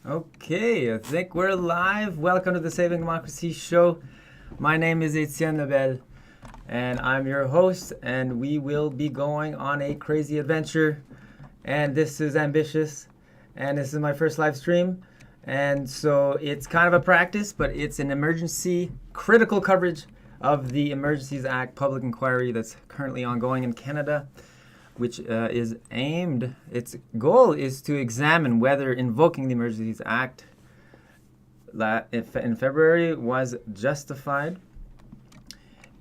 Okay, I think we're live. Welcome to the Saving Democracy Show. My name is Etienne Lebel, and I'm your host, and we will be going on a crazy adventure. And this is ambitious, and this is my first live stream. And so it's kind of a practice, but it's an emergency critical coverage of the Emergencies Act public inquiry that's currently ongoing in Canada, which is aimed, its goal is to examine whether invoking the Emergencies Act in February was justified.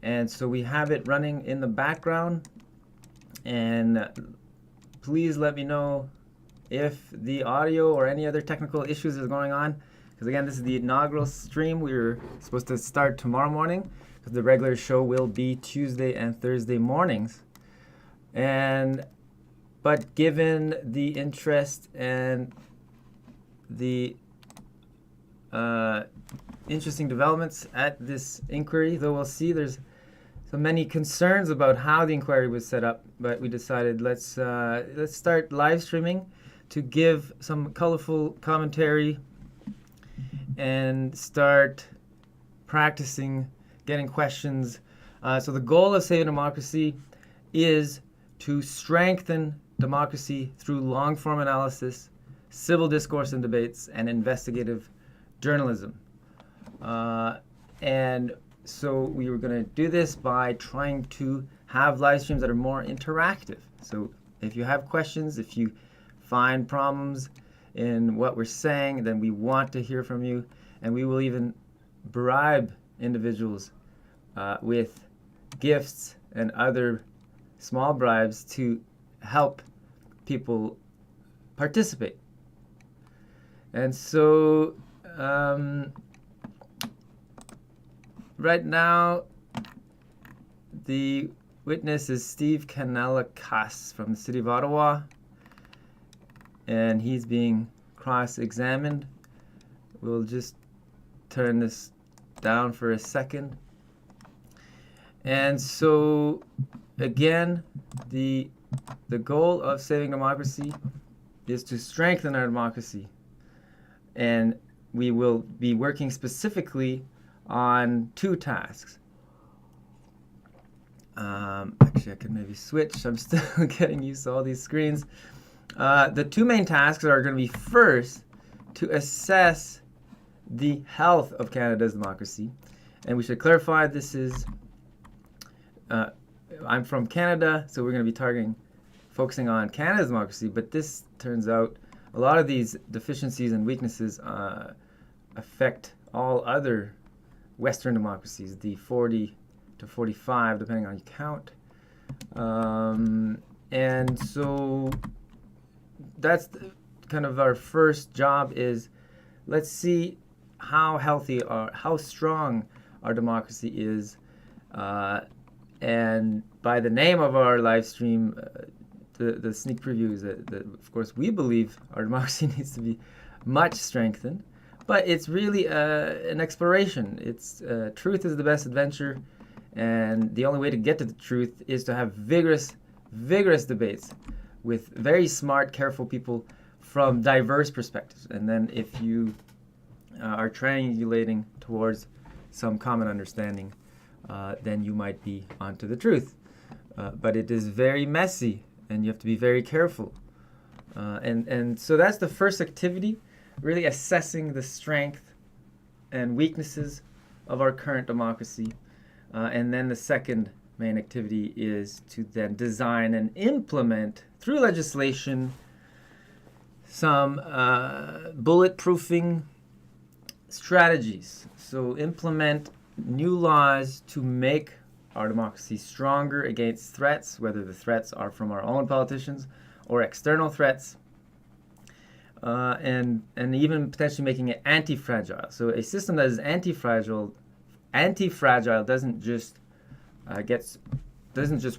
And so we have it running in the background. And please let me know if the audio or any other technical issues is going on. Because again, this is the inaugural stream. We were supposed to start tomorrow morning, because the regular show will be Tuesday and Thursday mornings. But given the interest and the interesting developments at this inquiry, though we'll see there's so many concerns about how the inquiry was set up, but we decided let's start live streaming to give some colorful commentary and start practicing getting questions. So the goal of Saving Democracy is to strengthen democracy through long-form analysis, civil discourse and debates, and investigative journalism. And so we were going to do this by trying to have live streams that are more interactive. So if you have questions, if you find problems in what we're saying, then we want to hear from you. And we will even bribe individuals with gifts and other small bribes to help people participate. And so right now the witness is Steve Canalakas from the city of Ottawa, and he's being cross-examined. We'll just turn this down for a second. And so again, the goal of Saving Democracy is to strengthen our democracy. And we will be working specifically on two tasks. Actually, I could maybe switch. I'm still getting used to all these screens. The two main tasks are going to be, first, to assess the health of Canada's democracy. And we should clarify this is I'm from Canada, so we're going to be focusing on Canada's democracy, but this turns out a lot of these deficiencies and weaknesses affect all other Western democracies, the 40 to 45, depending on your count. And so that's kind of our first job is, let's see how healthy or how strong our democracy is. And by the name of our live stream, the sneak preview is that, of course, we believe our democracy needs to be much strengthened. But it's really an exploration. It's truth is the best adventure, and the only way to get to the truth is to have vigorous debates with very smart, careful people from diverse perspectives. And then if you are triangulating towards some common understanding, then you might be onto the truth. But it is very messy, and you have to be very careful. And so that's the first activity, really assessing the strength and weaknesses of our current democracy. And then the second main activity is to then design and implement, through legislation, some bulletproofing strategies. So implement new laws to make our democracy stronger against threats, whether the threats are from our own politicians or external threats, and even potentially making it anti-fragile. So a system that is anti-fragile doesn't just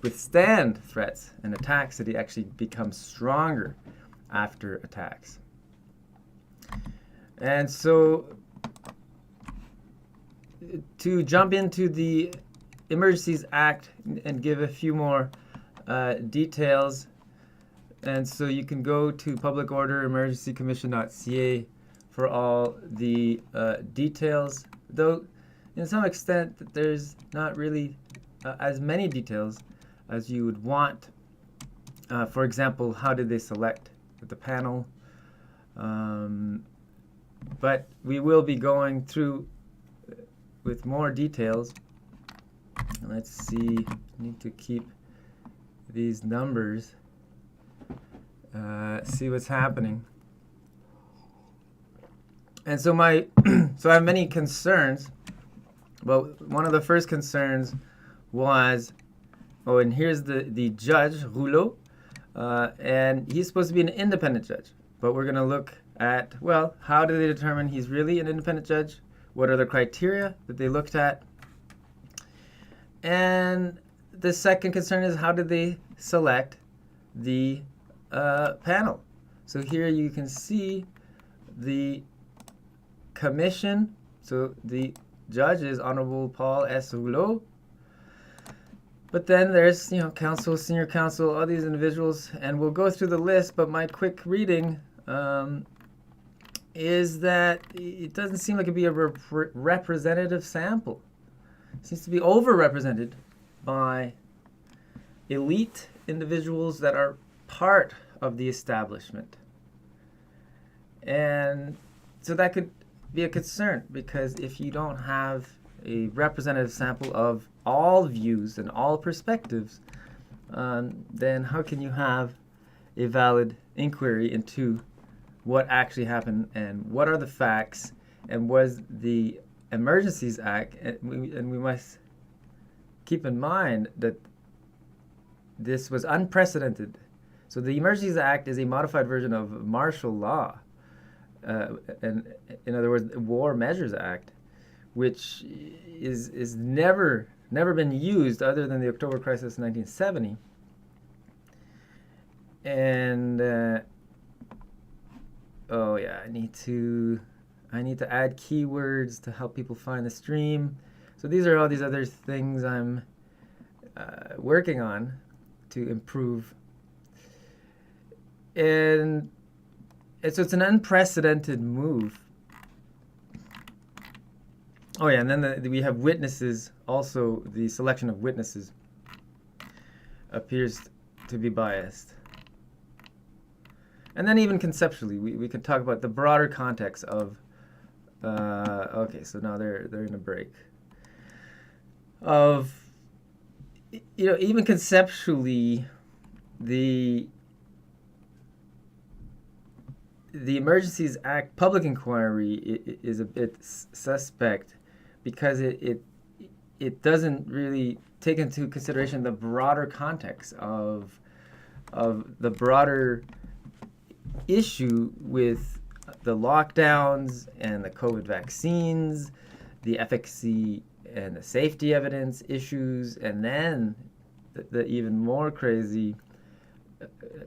withstand threats and attacks; it actually becomes stronger after attacks. And so, to jump into the Emergencies Act and give a few more details, and so you can go to publicorderemergencycommission.ca for all the details, though in some extent there's not really as many details as you would want. For example, how did they select the panel? But we will be going through with more details. Let's see, I need to keep these numbers, see what's happening. And so so I have many concerns. Well, one of the first concerns was, and here's the judge, Rouleau, and he's supposed to be an independent judge. But we're going to look at, well, how do they determine he's really an independent judge? What are the criteria that they looked at? And the second concern is, how did they select the panel? So here you can see the commission. So the judge is Honorable Paul S. Rouleau. But then there's, counsel, senior counsel, all these individuals, and we'll go through the list, but my quick reading is that it doesn't seem like it'd be a representative sample. It seems to be overrepresented by elite individuals that are part of the establishment. And so that could be a concern, because if you don't have a representative sample of all views and all perspectives, then how can you have a valid inquiry into what actually happened and what are the facts, and was the Emergencies Act, and we must keep in mind that this was unprecedented. So the Emergencies Act is a modified version of martial law, and in other words, the War Measures Act, which is never been used other than the October Crisis in 1970. And I need to add keywords to help people find the stream. So these are all these other things I'm working on to improve. And so it's an unprecedented move. Oh yeah, and then we have witnesses. Also, the selection of witnesses appears to be biased. And then even conceptually, we could talk about the broader context of, okay, so now they're in a break. Of, even conceptually, the Emergencies Act public inquiry is a bit suspect, because it doesn't really take into consideration the broader context of the broader issue with the lockdowns and the COVID vaccines, the efficacy and the safety evidence issues, and then the even more crazy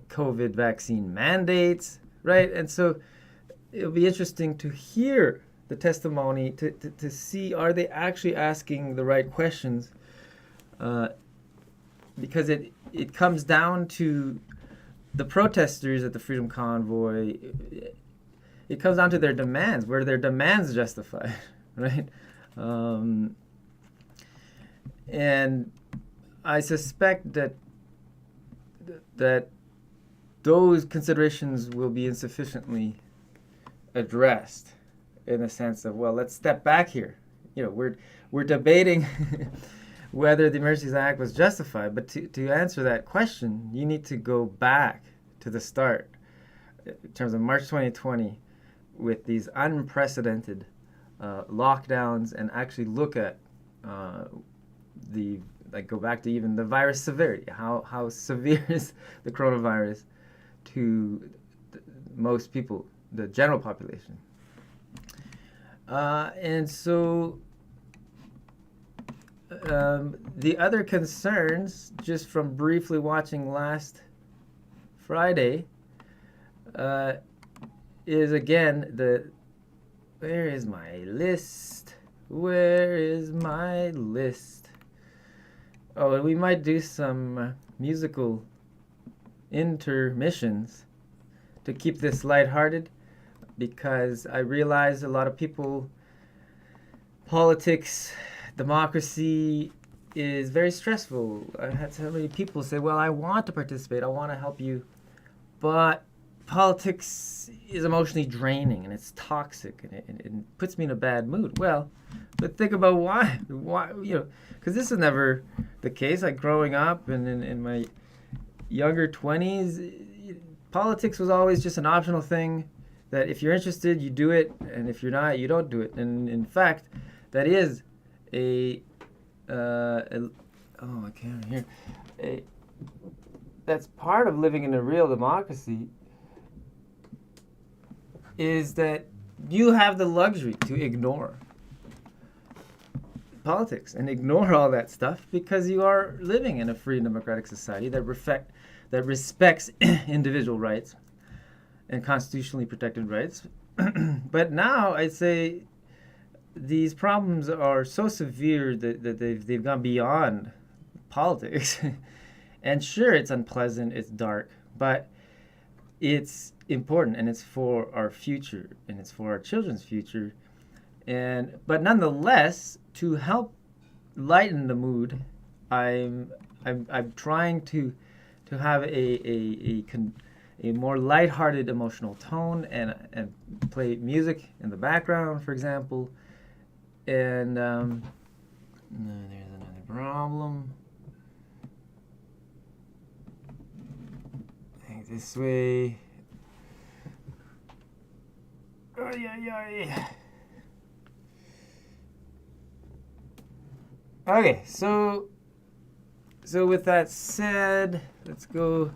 COVID vaccine mandates, right? And so it'll be interesting to hear the testimony to see, are they actually asking the right questions, because it comes down to the protesters at the Freedom Convoy. It comes down to their demands. Were their demands justified, right? And I suspect that those considerations will be insufficiently addressed, in the sense of, well, let's step back here. We're debating whether the Emergencies Act was justified, but to answer that question, you need to go back to the start, in terms of March 2020, with these unprecedented lockdowns, and actually look at go back to even the virus severity. How severe is the coronavirus to most people, the general population? And so the other concerns, just from briefly watching last Friday, is again where is my list? Where is my list? Oh, and we might do some musical intermissions to keep this lighthearted. because I realized a lot of people, politics, democracy is very stressful. I had so many people say, well, I want to participate, I want to help you, but politics is emotionally draining and it's toxic and it puts me in a bad mood. Well, but think about why, because this is never the case. Like growing up and in my younger 20s, politics was always just an optional thing that if you're interested, you do it, and if you're not, you don't do it. And in fact, that is oh, I can't hear. That's part of living in a real democracy, is that you have the luxury to ignore politics and ignore all that stuff because you are living in a free and democratic society that respects individual rights and constitutionally protected rights. But now I'd say these problems are so severe that they've gone beyond politics. And sure, it's unpleasant, it's dark, but it's important and it's for our future and it's for our children's future. But nonetheless, to help lighten the mood, I'm trying to have a more lighthearted emotional tone and play music in the background, for example. And there's another problem. I think this way. Okay, so with that said, let's go.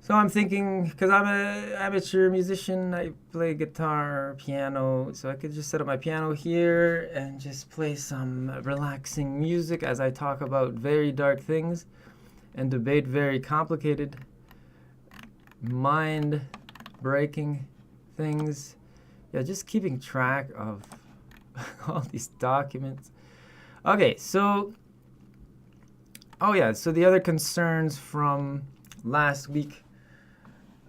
So I'm thinking, because I'm an amateur musician, I play guitar, piano, so I could just set up my piano here and just play some relaxing music as I talk about very dark things and debate very complicated, mind-breaking things. Yeah, just keeping track of all these documents. Okay, so the other concerns from last week,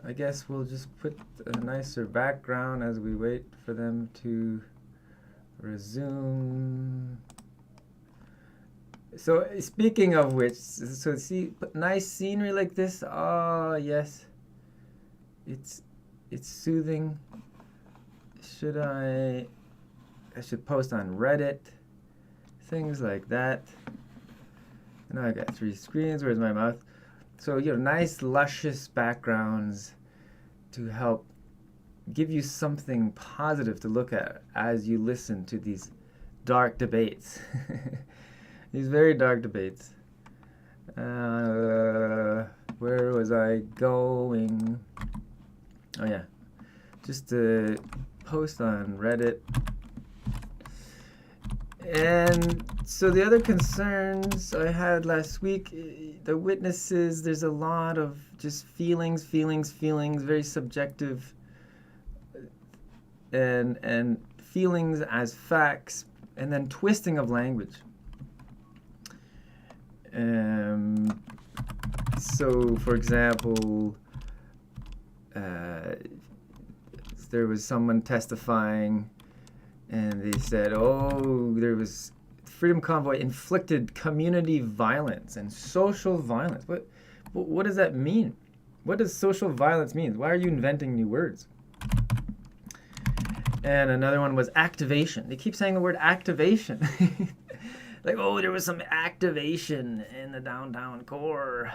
I guess we'll just put a nicer background as we wait for them to resume. So speaking of which, so see, nice scenery like this, oh yes, it's soothing. I should post on Reddit, things like that. And I got 3 screens, where's my mouth? So, nice, luscious backgrounds to help give you something positive to look at as you listen to these dark debates. These very dark debates. Where was I going? Oh, yeah. Just to post on Reddit. And so the other concerns I had last week, the witnesses, there's a lot of just feelings, very subjective, and feelings as facts, and then twisting of language. So, for example, there was someone testifying, and they said, there was Freedom Convoy inflicted community violence and social violence. What does that mean? What does social violence mean? Why are you inventing new words? And another one was activation. They keep saying the word activation. Like, there was some activation in the downtown core.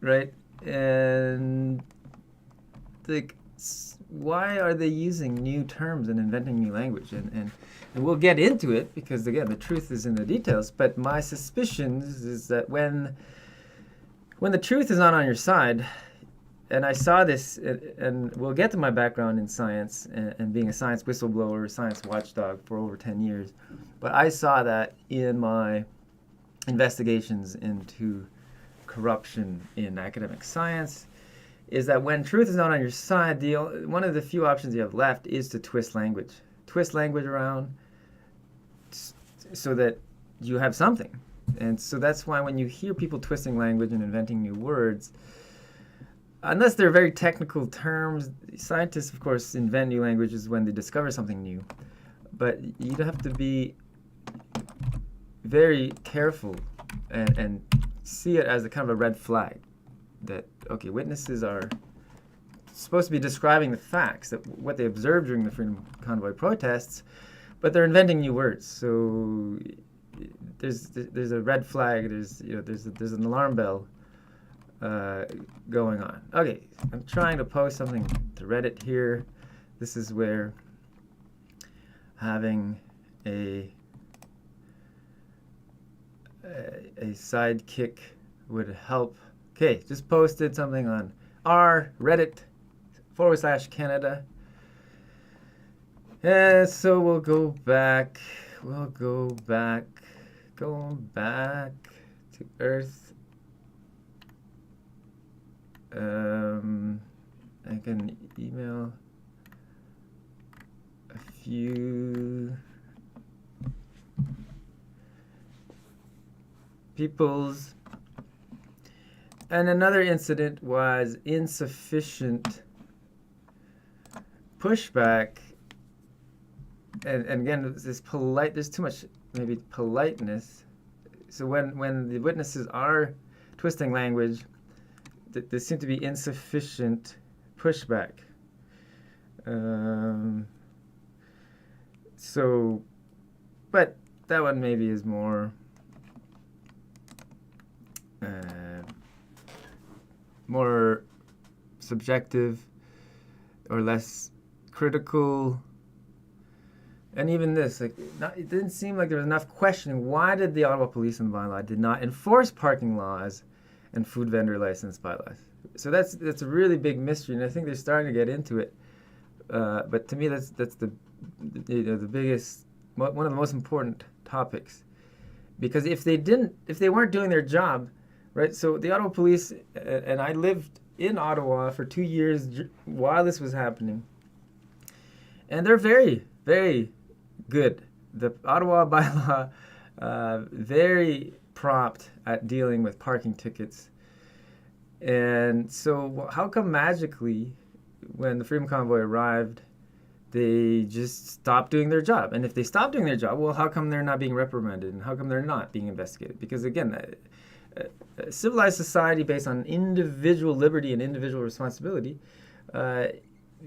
Right? And like, why are they using new terms and inventing new language? And we'll get into it because, again, the truth is in the details. But my suspicions is that when the truth is not on your side, and I saw this, and we'll get to my background in science and being a science whistleblower, science watchdog for over 10 years, but I saw that in my investigations into corruption in academic science, is that when truth is not on your side, one of the few options you have left is to twist language around so that you have something. And so that's why when you hear people twisting language and inventing new words, unless they're very technical terms, scientists, of course, invent new languages when they discover something new. But you have to be very careful and see it as a kind of a red flag that, okay, witnesses are supposed to be describing the facts, that what they observed during the Freedom Convoy protests, but they're inventing new words. So there's a red flag. There's an alarm bell going on. Okay, I'm trying to post something to Reddit here. This is where having a sidekick would help. Okay, just posted something on r Reddit/Canada. And so we'll go back to Earth. I can email a few peoples. And another incident was insufficient pushback. And again, there's too much maybe politeness. So when the witnesses are twisting language, there seems to be insufficient pushback. But that one maybe is more subjective or less critical. And even this, it didn't seem like there was enough questioning. Why did the Ottawa Police and bylaw did not enforce parking laws and food vendor license bylaws? So that's a really big mystery, and I think they're starting to get into it. But to me, that's the biggest, one of the most important topics, because if they weren't doing their job, right? So the Ottawa Police, and I lived in Ottawa for 2 years while this was happening, and they're very, very good. The Ottawa bylaw, very prompt at dealing with parking tickets. And so how come magically, when the Freedom Convoy arrived, they just stopped doing their job? And if they stopped doing their job, well, how come they're not being reprimanded? And how come they're not being investigated? Because again, a civilized society based on individual liberty and individual responsibility,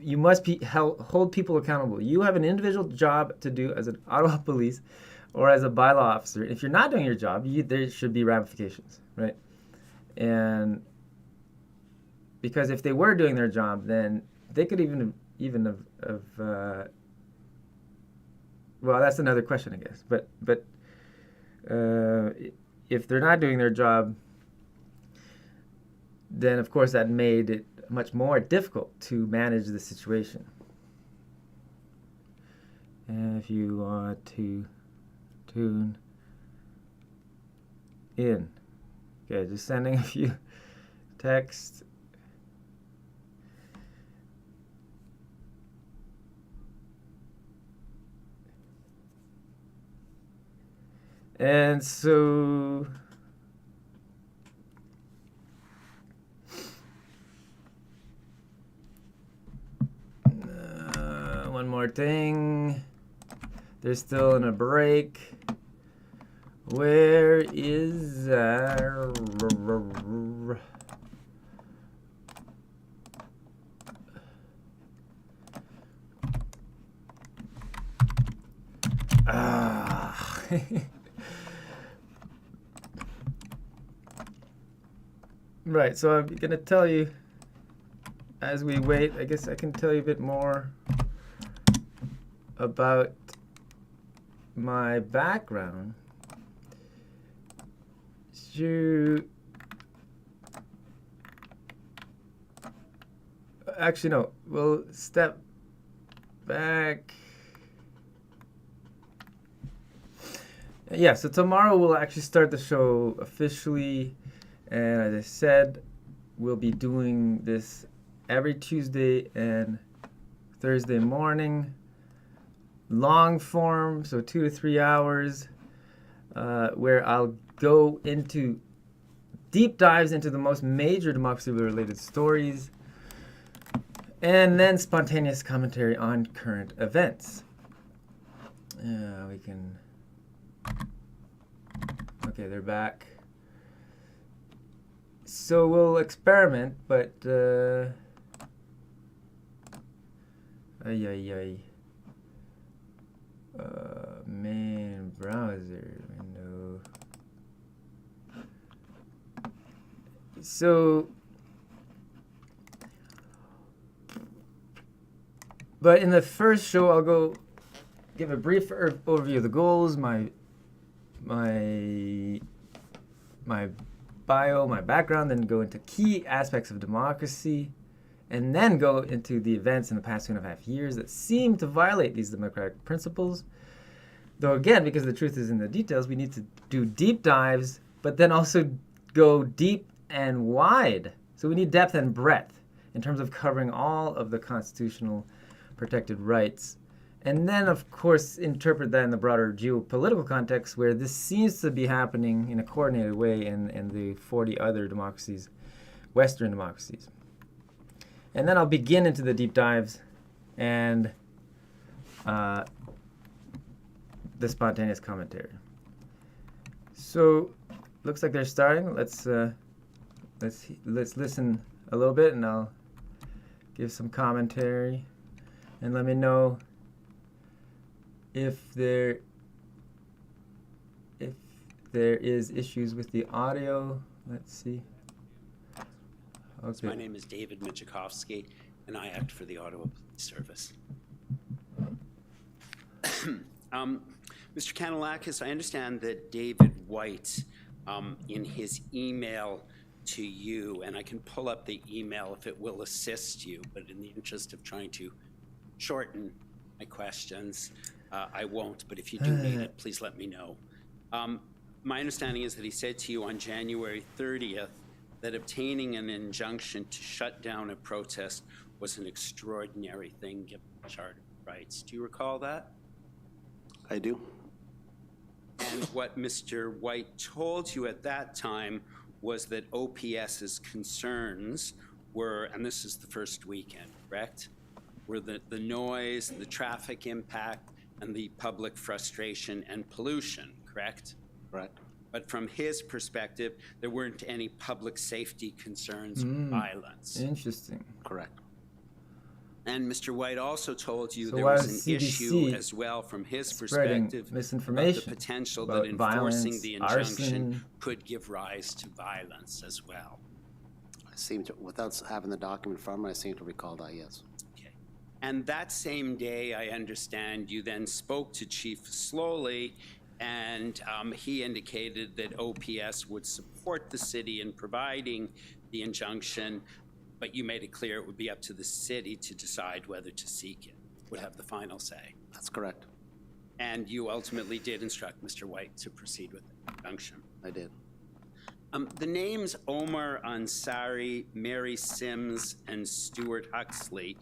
you must hold people accountable. You have an individual job to do as an Ottawa police or as a bylaw officer. If you're not doing your job, there should be ramifications, right? And because if they were doing their job, then they could even have well, that's another question, I guess. But if they're not doing their job, then of course that made it much more difficult to manage the situation. And if you want to tune in, okay, just sending a few texts. And so one more thing. They're still in a break. Where is Right, so I'm going to tell you, as we wait, I guess I can tell you a bit more about my background. Actually, no, we'll step back. Yeah, so tomorrow we'll actually start the show officially. And as I said, we'll be doing this every Tuesday and Thursday morning. Long form, so 2 to 3 hours, where I'll go into deep dives into the most major democracy-related stories, and then spontaneous commentary on current events. We can... Okay, they're back. So we'll experiment, but... Main browser window. So... But in the first show, I'll go give a brief overview of the goals, my bio, my background, then go into key aspects of democracy, and then go into the events in the past 2.5 years that seem to violate these democratic principles. Though again, because the truth is in the details, we need to do deep dives, but then also go deep and wide. So we need depth and breadth in terms of covering all of the constitutional protected rights. And then, of course, interpret that in the broader geopolitical context where this seems to be happening in a coordinated way in the 40 other democracies, Western democracies. And then I'll begin into the deep dives and the spontaneous commentary. So, looks like they're starting. Let's listen a little bit, and I'll give some commentary. And let me know if there is issues with the audio. Let's see. Okay. My name is David Michikowski, and I act for the Ottawa Police Service. Mr. Kanellakis, I understand that David White, in his email to you, and I can pull up the email if it will assist you, but in the interest of trying to shorten my questions, I won't, but if you do need it, please let me know. My understanding is that he said to you on January 30th that obtaining an injunction to shut down a protest was an extraordinary thing given the Charter of Rights. Do you recall that? I do. And what Mr. White told you at that time was that OPS's concerns were, and this is the first weekend, correct? Were the noise, the traffic impact, and the public frustration and pollution, correct? Correct. But from his perspective, there weren't any public safety concerns or violence. Interesting. Correct. And Mr. White also told you So there why was is an CBC issue as well from his perspective misinformation of the potential about that enforcing violence, the injunction arson? could give rise to violence as well. I seem to, without having the document from me, I seem to recall that, yes. Okay. And that same day, I understand you then spoke to Chief Slowly, and he indicated that OPS would support the city in providing the injunction, but you made it clear it would be up to the city to decide whether to seek it, would have the final say. That's correct. And you ultimately did instruct Mr. White to proceed with the injunction. I did. The names Omar Ansari, Mary Sims, and Stuart Huxley,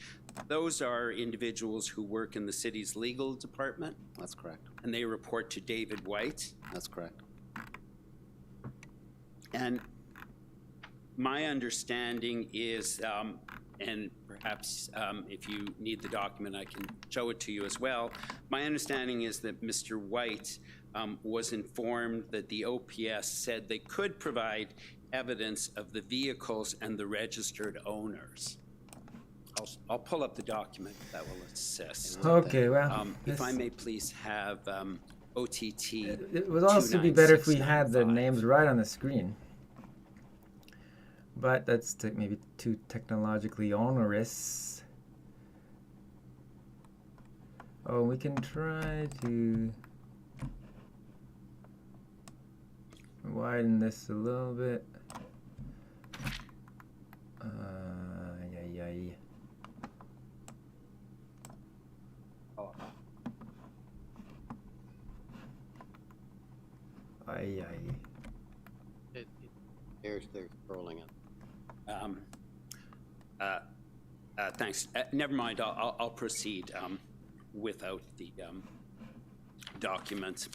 those are individuals who work in the city's legal department, That's correct. and they report to David White. That's correct. And my understanding is, and perhaps if you need the document, I can show it to you as well. My understanding is that Mr. White was informed that the OPS said they could provide evidence of the vehicles and the registered owners. I'll pull up the document that will assist. Okay, well, If I may please have OTT. it would also be better if we had the names right on the screen. But that's maybe too technologically onerous. Oh, we can try to widen this a little bit. They're scrolling it. Thanks. Never mind. I'll proceed without the document.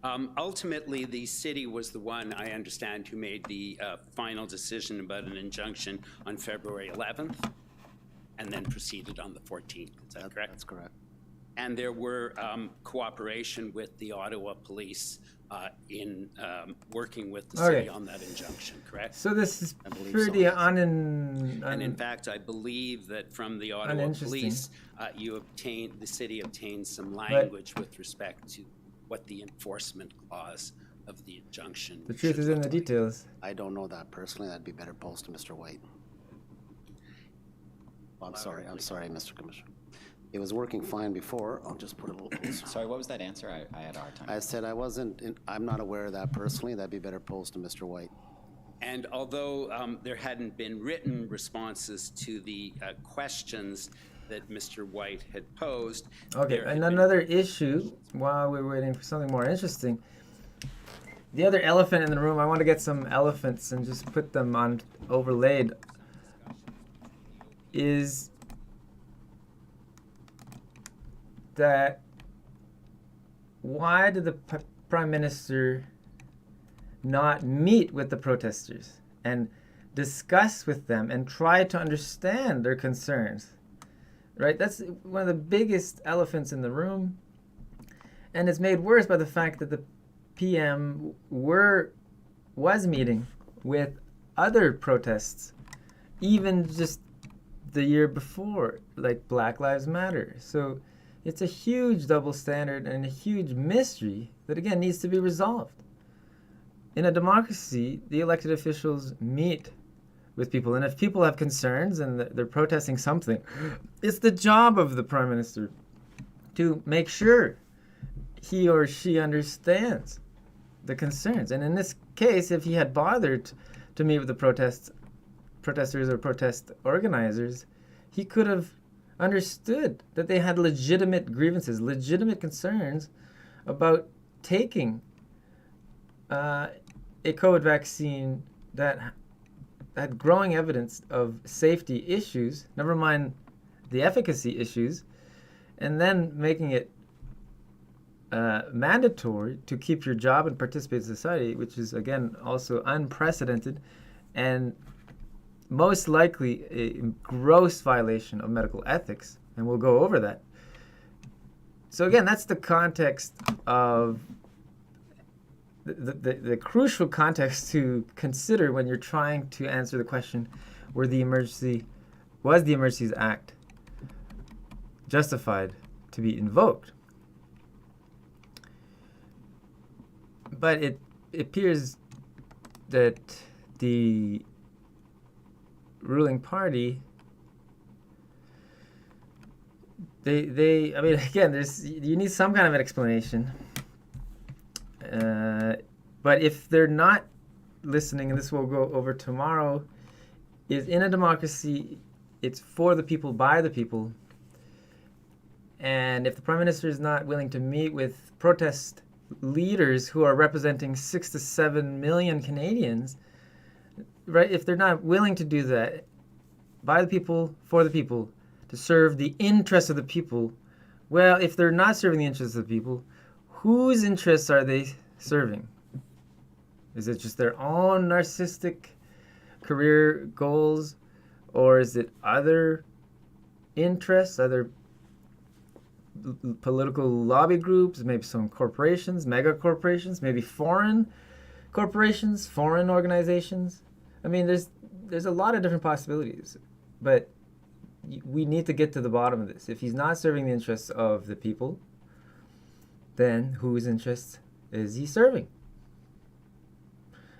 Ultimately, the city was the one, I understand, who made the final decision about an injunction on February 11th and then proceeded on the 14th. Is that correct? That's correct. And there were cooperation with the Ottawa police in working with the city on that injunction, correct? So this is I believe pretty so, yes. And in fact, I believe that from the Ottawa Uninteresting. police, the city obtained some language with respect to what the enforcement clause of the injunction. The truth should is in look the like. details. I don't know that personally. That'd be better posed to Mr. White. I'm sorry, Mr. Commissioner. It was working fine before. I'll just put it a little closer. Sorry, what was that answer? I had a hard time. I said I'm not aware of that personally. That'd be better posed to Mr. White. And although there hadn't been written responses to the questions that Mr. White had posed. Okay, there had and been- another issue, while we're waiting for something more interesting, the other elephant in the room, I want to get some elephants and just put them on overlaid, is that why did the Prime Minister not meet with the protesters and discuss with them and try to understand their concerns? Right? That's one of the biggest elephants in the room. And it's made worse by the fact that the PM was meeting with other protests, even just the year before, like Black Lives Matter. So it's a huge double standard and a huge mystery that, again, needs to be resolved. In a democracy, the elected officials meet with people, and if people have concerns and they're protesting something, it's the job of the Prime Minister to make sure he or she understands the concerns. And in this case, if he had bothered to meet with the protesters or protest organizers, he could have understood that they had legitimate grievances, legitimate concerns about taking a COVID vaccine that had growing evidence of safety issues, never mind the efficacy issues, and then making it mandatory to keep your job and participate in society, which is, again, also unprecedented and most likely a gross violation of medical ethics, and we'll go over that. So again, that's the context of the crucial context to consider when you're trying to answer the question, was the Emergencies Act justified to be invoked? But it appears that the ruling party, I mean, again, you need some kind of an explanation. But if they're not listening, and this will go over tomorrow, is in a democracy, it's for the people, by the people. And if the Prime Minister is not willing to meet with protest leaders who are representing 6 to 7 million Canadians, right? If they're not willing to do that, by the people, for the people, to serve the interests of the people, well, if they're not serving the interests of the people, whose interests are they serving? Is it just their own narcissistic career goals, or is it other interests, other political lobby groups, maybe some corporations, mega corporations, maybe foreign corporations, foreign organizations? I mean, there's a lot of different possibilities, but we need to get to the bottom of this. If he's not serving the interests of the people, then whose interests is he serving?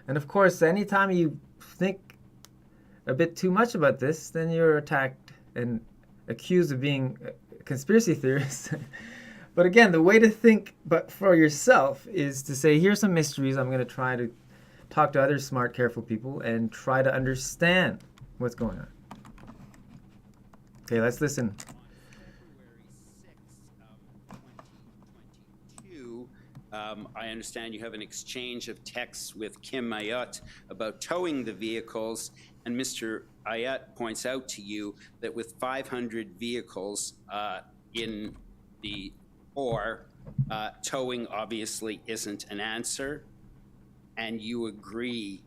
And of course, anytime you think a bit too much about this, then you're attacked and accused of being a conspiracy theorist. But again, the way to think but for yourself is to say, here's some mysteries. I'm going to try to talk to other smart, careful people and try to understand what's going on. Okay, let's listen. I understand you have an exchange of texts with Kim Ayotte about towing the vehicles, and Mr. Ayotte points out to you that with 500 vehicles in the core towing obviously isn't an answer, and you agree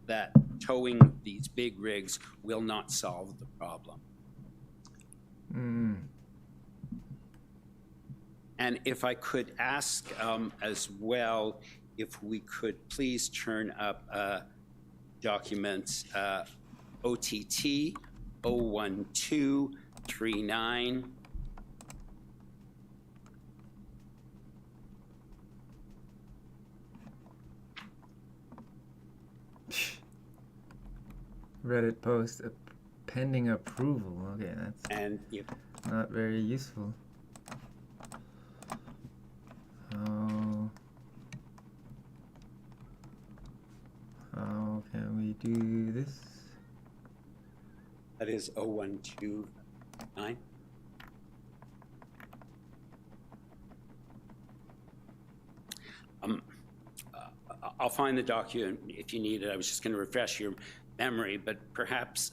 that towing these big rigs will not solve the problem. And if I could ask as well, if we could please turn up documents OTT 01239. Reddit post pending approval. Okay, that's And if not very useful. How can we do this? that is 0129. I'll find the document if you need it. I was just going to refresh your memory, but perhaps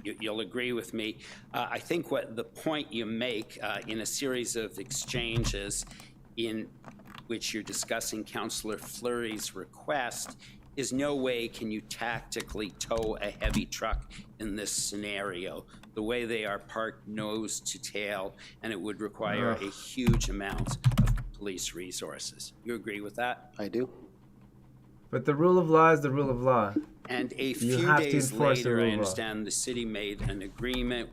you'll agree with me. I think what the point you make in a series of exchanges in which you're discussing Councillor Fleury's request is no way can you tactically tow a heavy truck in this scenario. The way they are parked nose to tail, and it would require a huge amount of police resources. You agree with that? I do. But the rule of law is the rule of law. And a You few have to days enforce the later, rule I of law. understand the city made an agreement,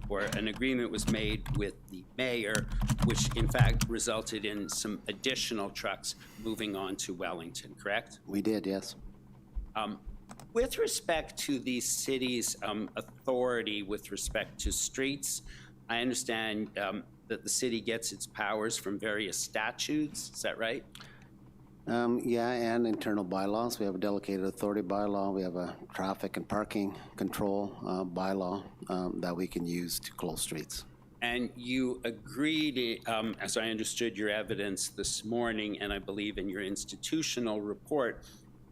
or an agreement was made with the mayor, which in fact resulted in some additional trucks moving on to Wellington, correct? We did, yes. With respect to the city's authority with respect to streets, I understand that the city gets its powers from various statutes, is that right? Yeah, and internal bylaws. We have a delegated authority bylaw. We have a traffic and parking control bylaw that we can use to close streets. And you agreed, as I understood your evidence this morning, and I believe in your institutional report,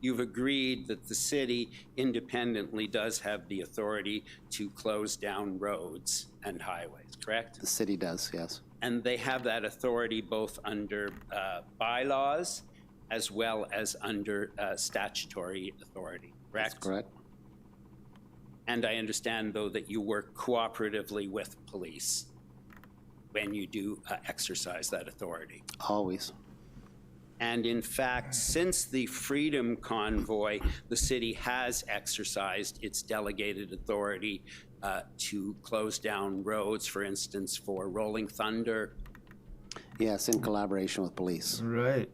you've agreed that the city independently does have the authority to close down roads and highways, correct? The city does, yes. And they have that authority both under bylaws as well as under statutory authority, correct? That's correct. And I understand, though, that you work cooperatively with police when you do exercise that authority. Always. And in fact, since the Freedom Convoy, the city has exercised its delegated authority to close down roads, for instance, for Rolling Thunder. Yes, in collaboration with police. Right.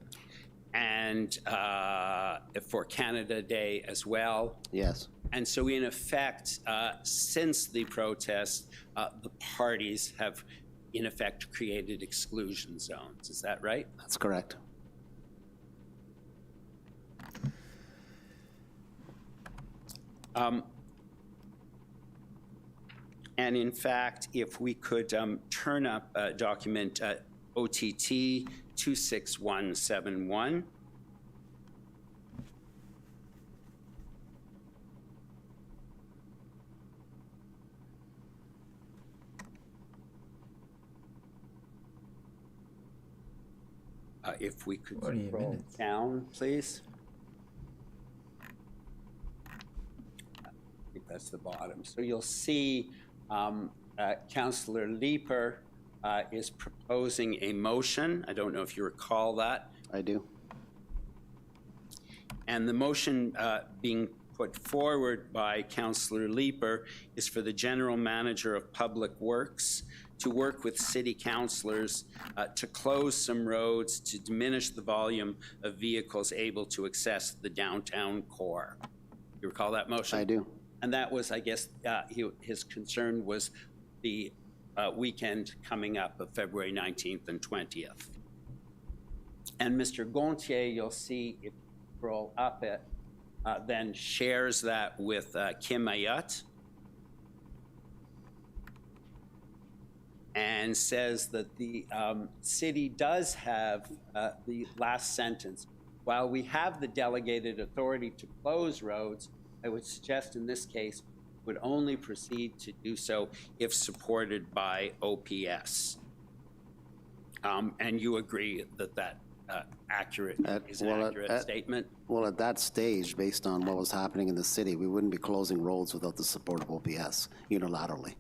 And for Canada Day as well. Yes. And so in effect, since the protest, the parties have in effect created exclusion zones. Is that right? That's correct. And in fact, if we could turn up document OTT 26171. If we could 40 scroll minutes. down, please. I think that's the bottom. So you'll see Councillor Leeper is proposing a motion. I don't know if you recall that. I do. And the motion being put forward by Councillor Leeper is for the General Manager of Public Works to work with city councillors to close some roads to diminish the volume of vehicles able to access the downtown core. You recall that motion? I do. And that was, I guess, his concern was the weekend coming up of February 19th and 20th. And Mr. Gontier, you'll see if you scroll up it, then shares that with Kim Ayut and says that the city does have the last sentence. While we have the delegated authority to close roads, I would suggest in this case would only proceed to do so if supported by OPS. And you agree that that is an accurate statement? Well, at that stage, based on what was happening in the city, we wouldn't be closing roads without the support of OPS unilaterally.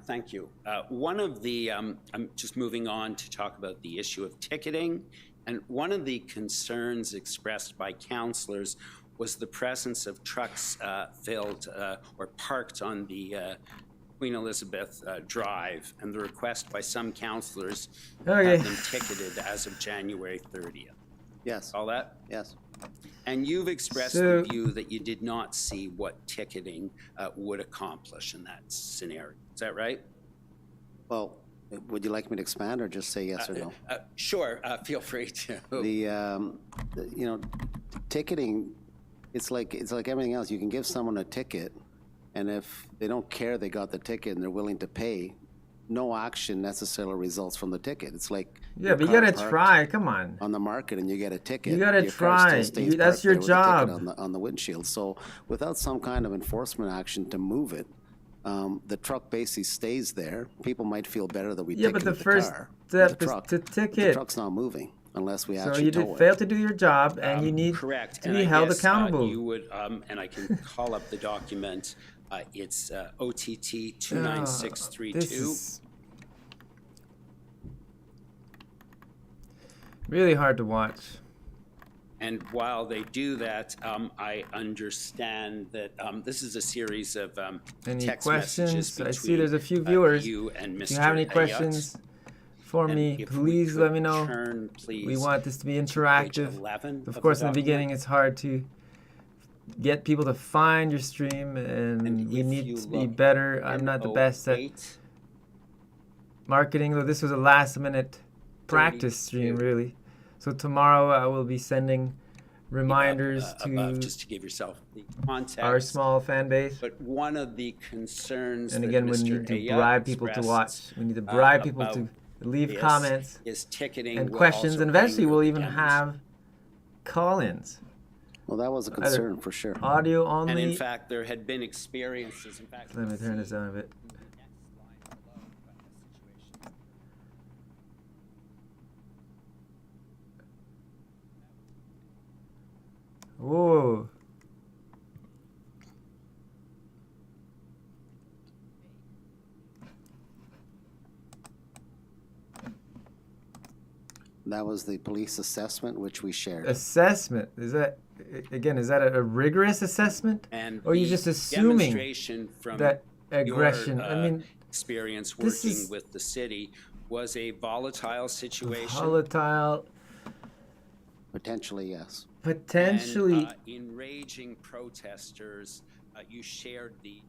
Thank you. One of the, I'm just moving on to talk about the issue of ticketing. And one of the concerns expressed by councillors was the presence of trucks filled or parked on the Queen Elizabeth Drive, and the request by some councillors have them ticketed as of January 30th. Yes. All that? Yes. And you've expressed the view that you did not see what ticketing would accomplish in that scenario. Is that right? Well, would you like me to expand or just say yes or no? Sure. Feel free to. You know, ticketing, it's like everything else. You can give someone a ticket, and if they don't care they got the ticket and they're willing to pay, no action necessarily results from the ticket. It's like yeah, but you gotta try. Come on. On the market, and you get a ticket. You gotta try. That's your job. On the windshield. So without some kind of enforcement action to move it, the truck basically stays there. People might feel better that we but the first car, step is to ticket. The truck's not moving unless we actually tow it. So you failed to do your job, and you need correct. to be held accountable. You would, and I can call up the document. It's OTT 29632. Really hard to watch. And while they do that, I understand that this is a series of any text questions? messages between I see there's a few viewers. You and Mr. If you have any questions for me, please let me know. We want this to be interactive. Of course, in the beginning, it's hard to get people to find your stream, and we need to be better. I'm not the best at marketing, though this was a last-minute practice stream, really. So tomorrow I will be sending reminders to just to give yourself the context, our small fan base. But one of the concerns, and again, we need to bribe people to watch. We need to bribe people to leave comments and questions, and eventually we'll even have call-ins. Well, that was a concern for sure. Audio only. And in fact, there had been experiences. In fact, let me turn this down a bit. Whoa. That was the police assessment, which we shared. Assessment? Is that, again, is that a rigorous assessment? Or are you just assuming that aggression? Your, I mean, experience working with the city was a volatile situation. Volatile. Potentially, yes. Potentially. And, enraging protesters, you shared the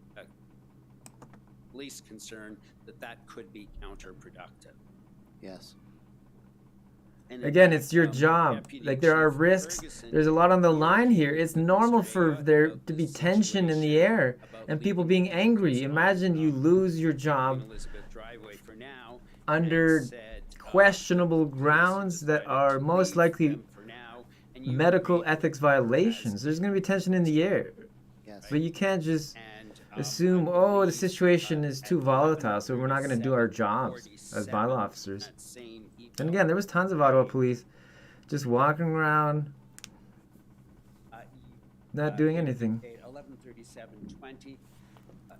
police concern that could be counterproductive. Yes. And again, it's your job. Deputy like, there are Chief risks. Ferguson, there's a lot on the line here. It's normal for there to be tension in the air and people being angry. Imagine you lose your job under questionable grounds that are most likely medical ethics violations. There's going to be tension in the air. Yes. But you can't just assume, oh, the situation is too volatile, so we're not going to do our jobs as bylaw officers. And again, there was tons of Ottawa police just walking around, not doing anything. 11:37:20.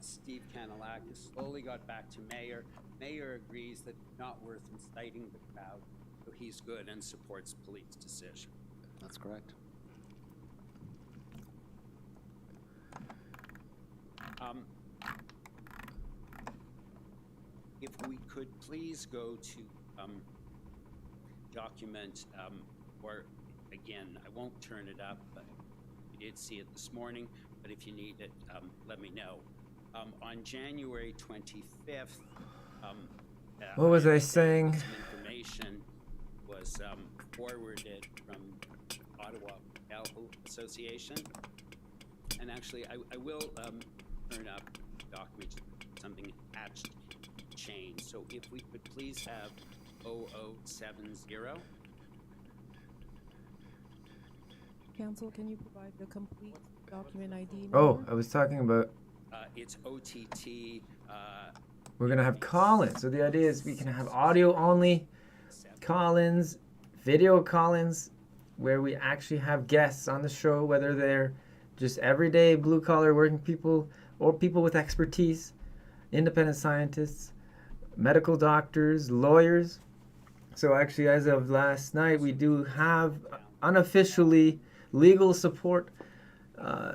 Steve Kanalakis slowly got back to Mayor. Mayor agrees that it's not worth inciting the crowd, so he's good and supports police decision. That's correct. If we could please go to document, or again, I won't turn it up, but you did see it this morning, but if you need it, let me know. On January 25th, what was I saying? Some information was forwarded from Ottawa Health Association, and actually, I will turn up document something attached chain. So if we could please have 0070. Council, can you provide the complete document ID Oh, number? I was talking about It's OTT. we're going to have call-ins. So the idea is we can have audio only call-ins, video call-ins, where we actually have guests on the show, whether they're just everyday blue-collar working people or people with expertise, independent scientists, medical doctors, lawyers. So actually, as of last night, we do have unofficially legal support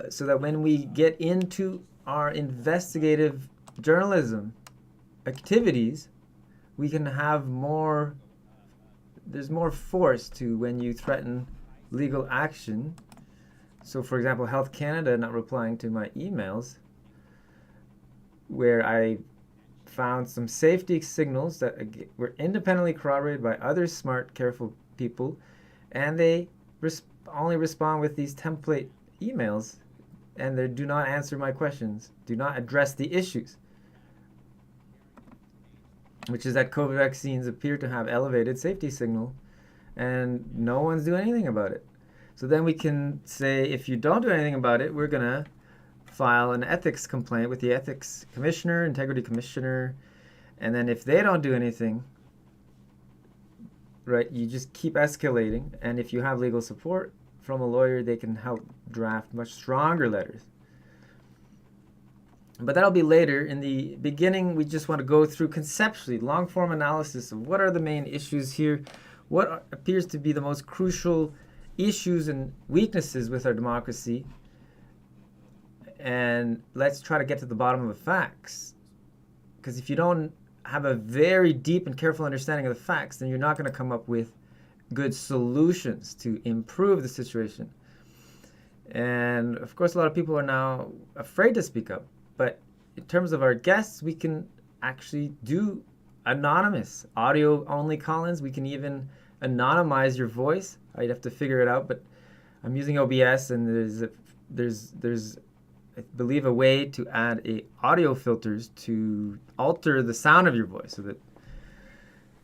so that when we get into our investigative journalism activities, we can have more, there's more force to when you threaten legal action. So for example, Health Canada not replying to my emails where I found some safety signals that were independently corroborated by other smart, careful people, and they only respond with these template emails, and they do not answer my questions, do not address the issues, which is that COVID vaccines appear to have elevated safety signal, and no one's doing anything about it. So then we can say, if you don't do anything about it, we're gonna file an ethics complaint with the ethics commissioner, integrity commissioner, and then if they don't do anything, right, you just keep escalating, and if you have legal support from a lawyer, they can help draft much stronger letters. But that'll be later. In the beginning, we just want to go through conceptually, long-form analysis of what are the main issues here, what appears to be the most crucial issues and weaknesses with our democracy, and let's try to get to the bottom of the facts. Because if you don't have a very deep and careful understanding of the facts, then you're not going to come up with good solutions to improve the situation. And of course, a lot of people are now afraid to speak up. But in terms of our guests, we can actually do anonymous audio-only call-ins. We can even anonymize your voice. I'd have to figure it out, but I'm using OBS, and there's I believe a way to add audio filters to alter the sound of your voice so that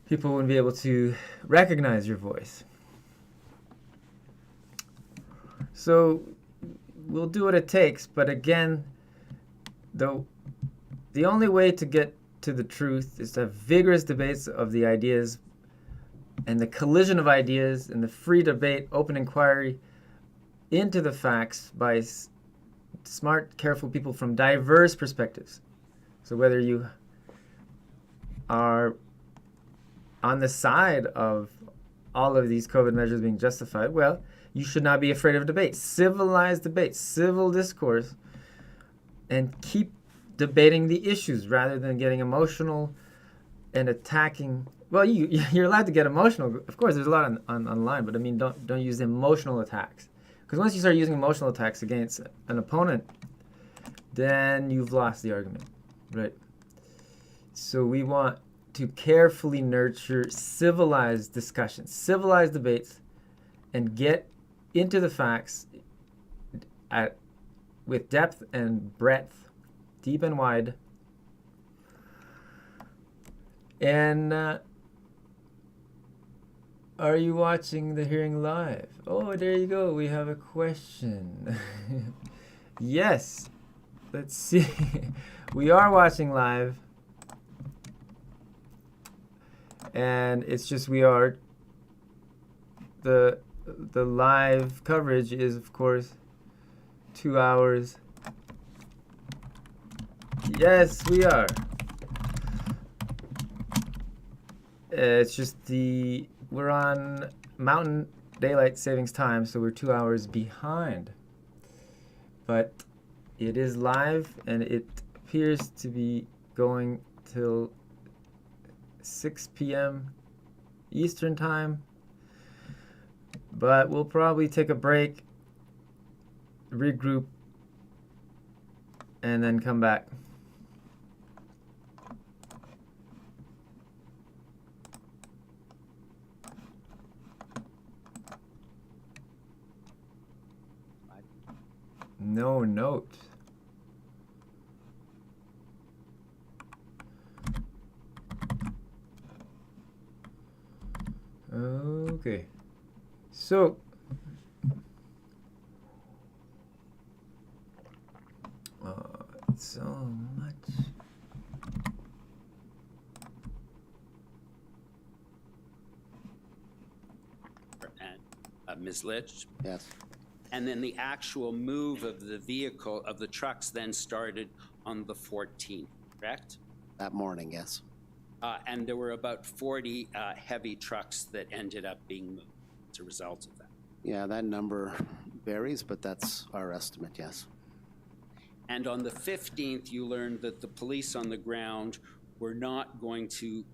people wouldn't be able to recognize your voice. So we'll do what it takes, but again, the only way to get to the truth is to have vigorous debates of the ideas and the collision of ideas and the free debate, open inquiry into the facts by smart, careful people from diverse perspectives. So whether you are on the side of all of these COVID measures being justified, well, you should not be afraid of debate. Civilized debate, civil discourse, and keep debating the issues rather than getting emotional and attacking. Well, you're allowed to get emotional. Of course, there's a lot online, but I mean, don't use emotional attacks. Because once you start using emotional attacks against an opponent, then you've lost the argument, right? So we want to carefully nurture civilized discussions, civilized debates, and get into the facts with depth and breadth, deep and wide. And are you watching the hearing live? Oh, there you go. We have a question. Yes. Let's see. We are watching live. And it's just the live coverage is, of course, 2 hours. Yes, we are. It's just we're on Mountain Daylight Savings Time, so we're 2 hours behind. But it is live, and it appears to be going till 6 p.m. Eastern Time. But we'll probably take a break, regroup, and then come back. No note. Okay. So Ms. Litch. Yes, And then the actual move of the vehicle, of the trucks, then started on the 14th, correct? that morning, yes. And there were about 40 heavy trucks that ended up being moved as a result of that. Yeah, that number varies, but that's our estimate, yes. And on the 15th, you learned that the police on the ground were not going to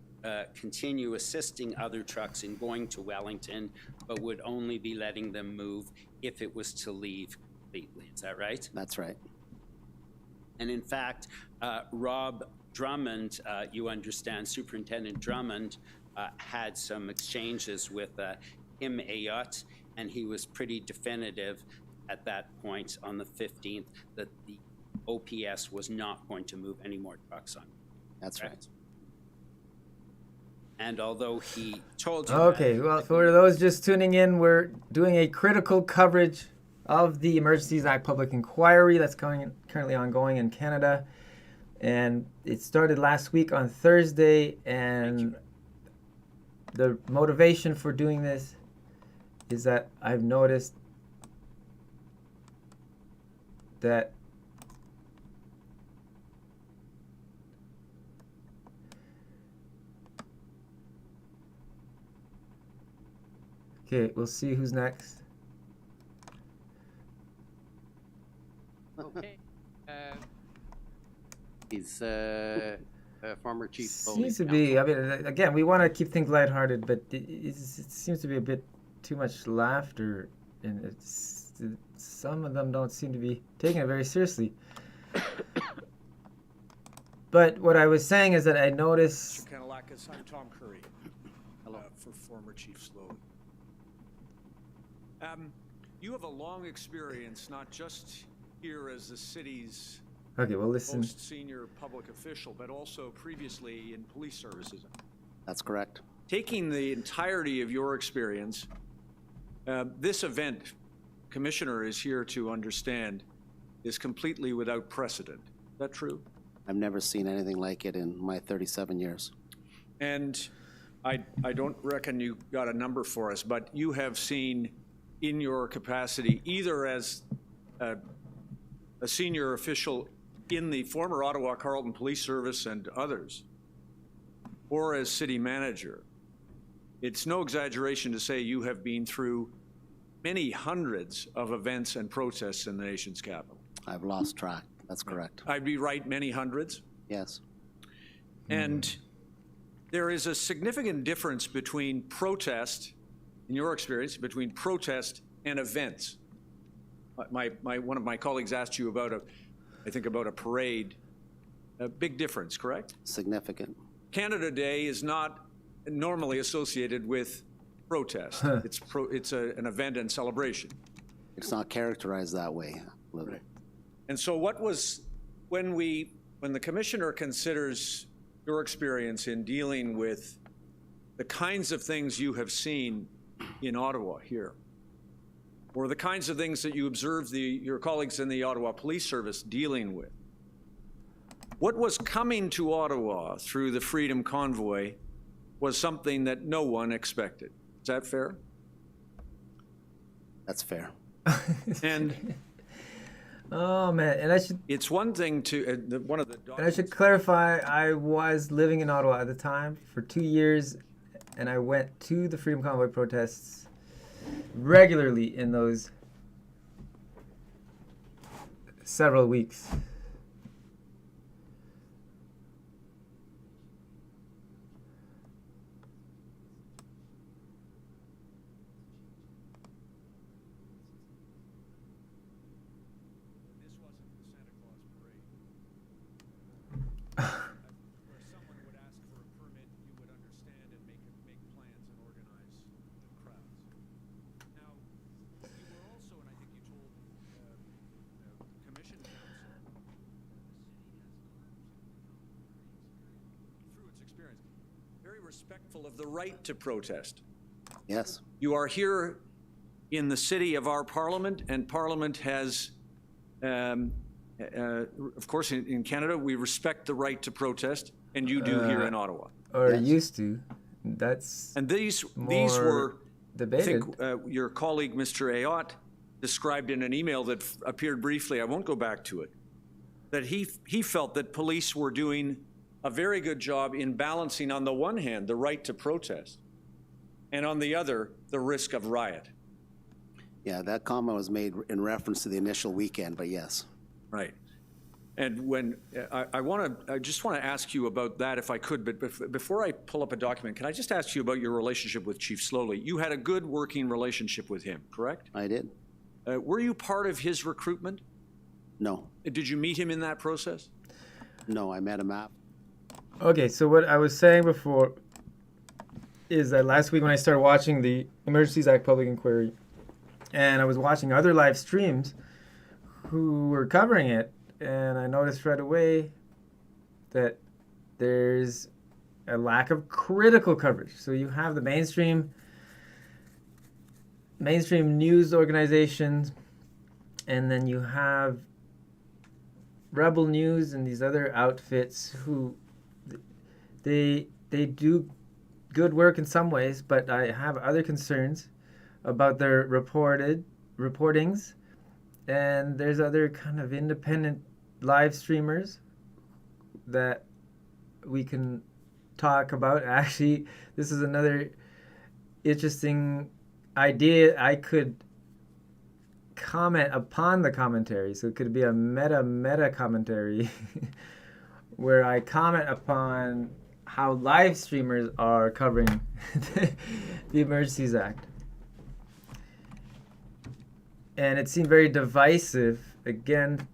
continue assisting other trucks in going to Wellington, but would only be letting them move if it was to leave completely. Is that right? That's right. And in fact, Rob Drummond, you understand, Superintendent Drummond, had some exchanges with Im Ayot, and he was pretty definitive at that point on the 15th that the OPS was not going to move any more trucks on. That's right. And although he told you Okay, that, well, for those just tuning in, we're doing a critical coverage of the Emergencies Act public inquiry that's currently ongoing in Canada. And it started last week on Thursday, and the motivation for doing this is that I've noticed that okay, we'll see who's next. Okay. He's former chief. Seems to be. I mean, again, we want to keep things lighthearted, but it seems to be a bit too much laughter, and some of them don't seem to be taking it very seriously. But what I was saying is that I noticed. Mr. Kanalakis, I'm Tom Curry. Hello. For former Chief Sloan. You have a long experience, not just here as the city's Okay, well, listen. most senior public official, but also previously in police services. That's correct. Taking the entirety of your experience, this event, Commissioner is here to understand, is completely without precedent. Is that true? I've never seen anything like it in my 37 years. And I don't reckon you got a number for us, but you have seen in your capacity, either as a senior official in the former Ottawa Carleton Police Service and others, or as city manager, it's no exaggeration to say you have been through many hundreds of events and protests in the nation's capital. I've lost track. That's correct. I'd be right, many hundreds. Yes. And there is a significant difference between protest, in your experience, between protest and events. One of my colleagues asked you about I think about a parade. A big difference, correct? Significant. Canada Day is not normally associated with protest. It's an event and celebration. It's not characterized that way, Lily. And so what was, when the commissioner considers your experience in dealing with the kinds of things you have seen in Ottawa here, or the kinds of things that you observed your colleagues in the Ottawa Police Service dealing with, what was coming to Ottawa through the Freedom Convoy was something that no one expected. Is that fair? That's fair. And Oh man, and I should. it's one thing to, one of the And I should clarify, I was living in Ottawa at the time for 2 years, and I went to the Freedom Convoy protests regularly in those several weeks. This wasn't the Santa Claus parade. Where someone would ask for a permit, you would understand and make plans and organize crowds. Now, you were also, and I think you told Commission Council, through its experience, very respectful of the right to protest. Yes. You are here in the city of our Parliament, and Parliament has, of course, in Canada, we respect the right to protest, and you do here in Ottawa. Or Yes. used to. That's And these more were debated. think your colleague, Mr. Ayotte, described in an email that appeared briefly, I won't go back to it, that he felt that police were doing a very good job in balancing, on the one hand, the right to protest, and on the other, the risk of riot. Yeah, that comment was made in reference to the initial weekend, but yes. Right. And when I just want to ask you about that if I could, but before I pull up a document, can I just ask you about your relationship with Chief Slowly? You had a good working relationship with him, correct? I did. Were you part of his recruitment? No. Did you meet him in that process? No, I met him after. Okay, so what I was saying before is that last week when I started watching the Emergencies Act public inquiry, and I was watching other live streams who were covering it, and I noticed right away that there's a lack of critical coverage. So you have the mainstream news organizations, and then you have Rebel News and these other outfits who they do good work in some ways, but I have other concerns about their reportings, and there's other kind of independent live streamers that we can talk about. Actually, this is another interesting idea. I could comment upon the commentary, so it could be a meta commentary where I comment upon how live streamers are covering the Emergencies Act. And it seemed very divisive. Again,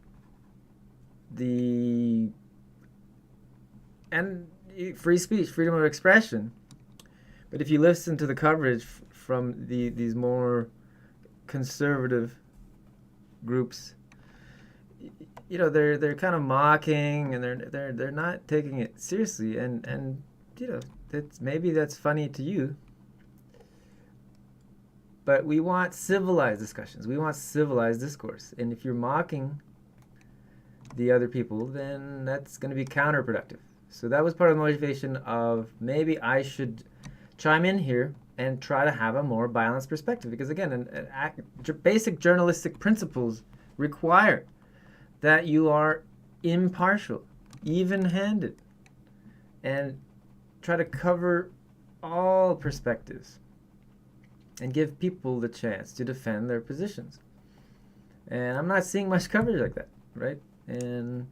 free speech, freedom of expression. But if you listen to the coverage from these more conservative groups, you know, they're kind of mocking, and they're not taking it seriously, and you know, maybe that's funny to you. But we want civilized discussions. We want civilized discourse. And if you're mocking the other people, then that's going to be counterproductive. So that was part of the motivation of maybe I should chime in here and try to have a more balanced perspective. Because again, basic journalistic principles require that you are impartial, even-handed, and try to cover all perspectives and give people the chance to defend their positions. And I'm not seeing much coverage like that, right? And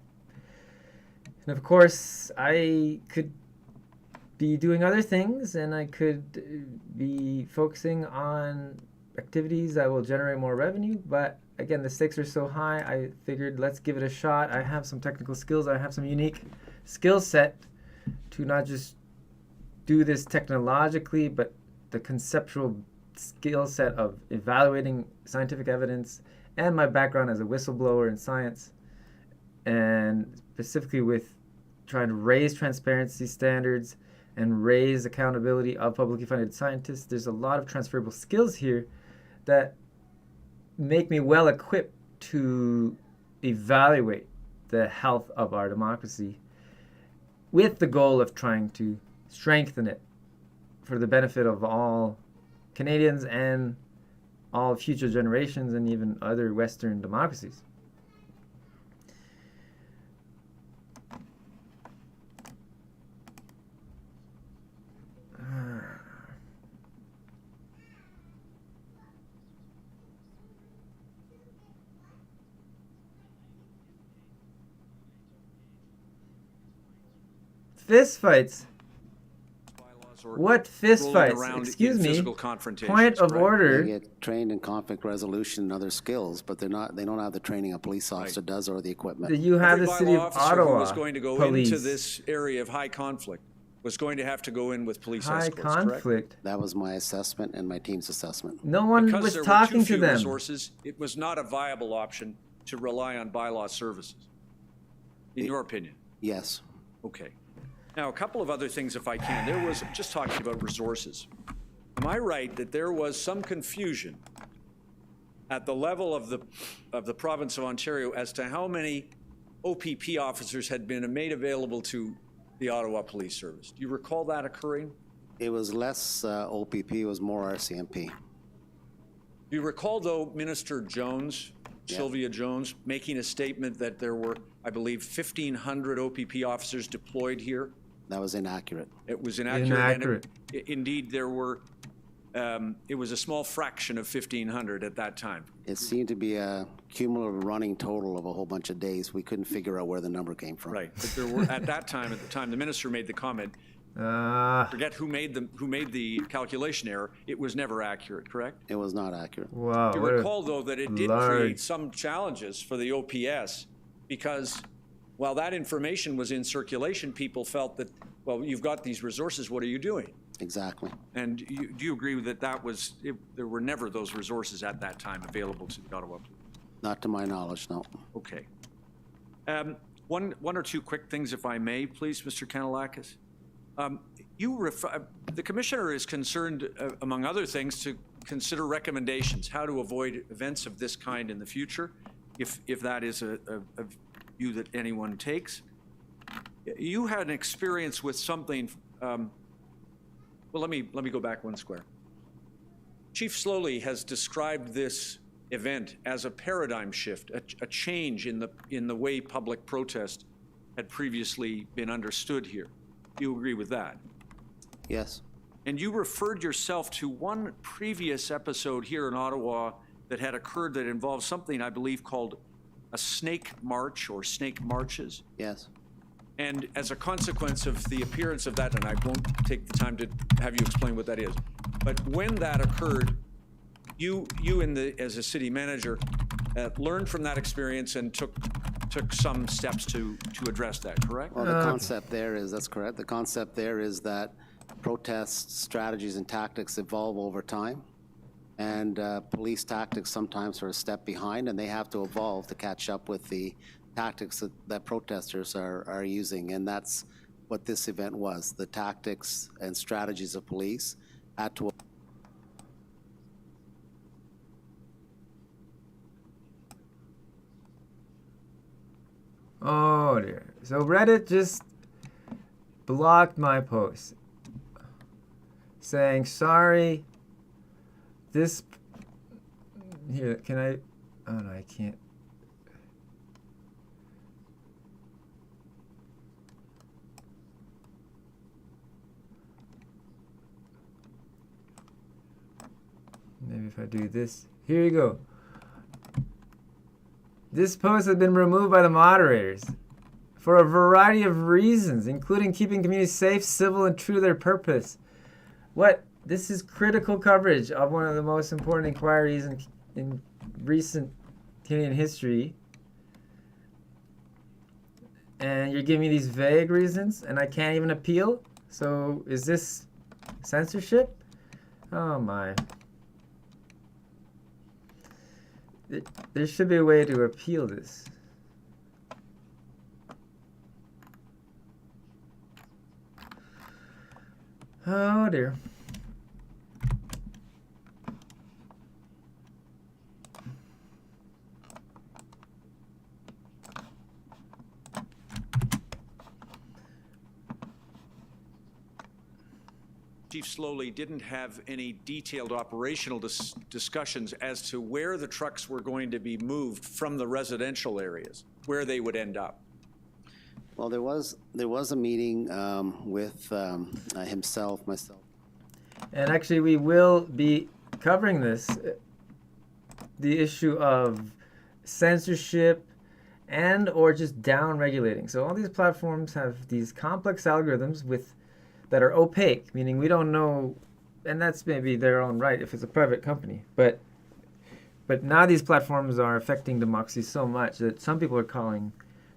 of course, I could be doing other things, and I could be focusing on activities that will generate more revenue. But again, the stakes are so high, I figured let's give it a shot. I have some technical skills. I have some unique skill set to not just do this technologically, but the conceptual skill set of evaluating scientific evidence, and my background as a whistleblower in science, and specifically with trying to raise transparency standards and raise accountability of publicly funded scientists. There's a lot of transferable skills here that make me well equipped to evaluate the health of our democracy with the goal of trying to strengthen it for the benefit of all Canadians and all future generations and even other Western democracies. Fist fights. What fist fights? Excuse me. Point of order. They get trained in conflict resolution and other skills, but they don't have the training a police officer does or the equipment. You have the city of Ottawa who was going to go police. into this area of high conflict was going to have to go in with police escorts, high conflict. Correct? That was my assessment and my team's assessment. No one Because was there were talking too to few them. resources, it was not a viable option to rely on bylaw services. In your opinion? Yes. Okay. Now, a couple of other things, if I can. There was, just talking about resources. Am I right that there was some confusion at the level of the province of Ontario as to how many OPP officers had been made available to the Ottawa Police Service? Do you recall that occurring? It was less OPP, it was more RCMP. Do you recall, though, Minister Jones, Yeah. Sylvia Jones, making a statement that there were, I believe, 1,500 OPP officers deployed here? That was inaccurate. It was inaccurate. Inaccurate. And indeed, there were, it was a small fraction of 1,500 at that time. It seemed to be a cumulative running total of a whole bunch of days. We couldn't figure out where the number came from. Right. But there were, at that time, at the time the minister made the comment, forget who made the calculation error, it was never accurate, correct? It was not accurate. Wow. You what a recall, though, that it did large- create some challenges for the OPS because while that information was in circulation, people felt that, well, you've got these resources, what are you doing? Exactly. And do you agree that there were never those resources at that time available to the Ottawa Police? Not to my knowledge, no. Okay. One or two quick things, if I may, please, Mr. Kanellakis. The commissioner is concerned, among other things, to consider recommendations, how to avoid events of this kind in the future, if that is a view that anyone takes. You had an experience with something. Well, let me go back one square. Chief Slowly has described this event as a paradigm shift, a change in the way public protest had previously been understood here. Do you agree with that? Yes. And you referred yourself to one previous episode here in Ottawa that had occurred that involved something I believe called a snake march or snake marches. Yes. And as a consequence of the appearance of that, and I won't take the time to have you explain what that is, but when that occurred, you as a city manager learned from that experience and took some steps to address that, correct? Well, the concept there is, that's correct. The concept there is that protest strategies and tactics evolve over time. And police tactics sometimes are a step behind, and they have to evolve to catch up with the tactics that protesters are using. And that's what this event was. The tactics and strategies of police had to. Oh dear. So Reddit just blocked my post saying, sorry, this, here, can I, oh no, I can't. Maybe if I do this, here you go. This post has been removed by the moderators for a variety of reasons, including keeping communities safe, civil, and true to their purpose. What? This is critical coverage of one of the most important inquiries in recent Canadian history. And you're giving me these vague reasons, and I can't even appeal? So is this censorship? Oh my. There should be a way to appeal this. Oh dear. Chief Slowly didn't have any detailed operational discussions as to where the trucks were going to be moved from the residential areas, where they would end up. Well, there was a meeting with himself, myself. And actually, we will be covering this, the issue of censorship and or just down regulating. So all these platforms have these complex algorithms that are opaque, meaning we don't know, and that's maybe their own right if it's a private company. But now these platforms are affecting democracy so much that some people are calling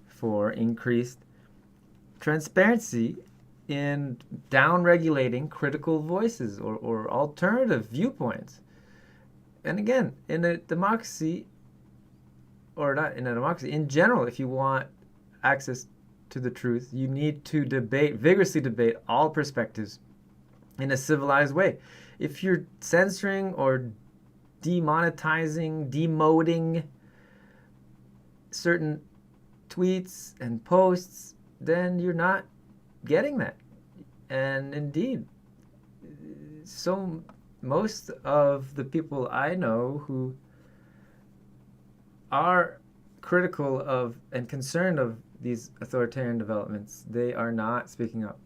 for increased transparency in down-regulating critical voices or alternative viewpoints. And again, in a democracy, or not in a democracy, in general, if you want access to the truth, you need to vigorously debate all perspectives in a civilized way. If you're censoring or demonetizing, demoting certain tweets and posts, then you're not getting that. And indeed, most of the people I know who are critical of and concerned of these authoritarian developments, they are not speaking up.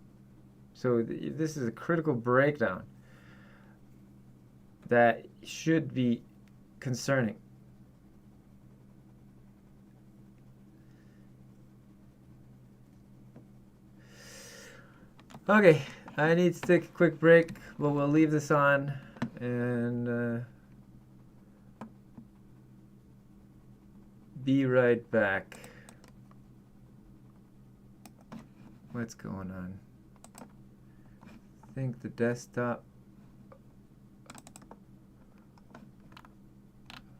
So this is a critical breakdown that should be concerning. Okay, I need to take a quick break, but we'll leave this on and be right back. What's going on? I think the desktop.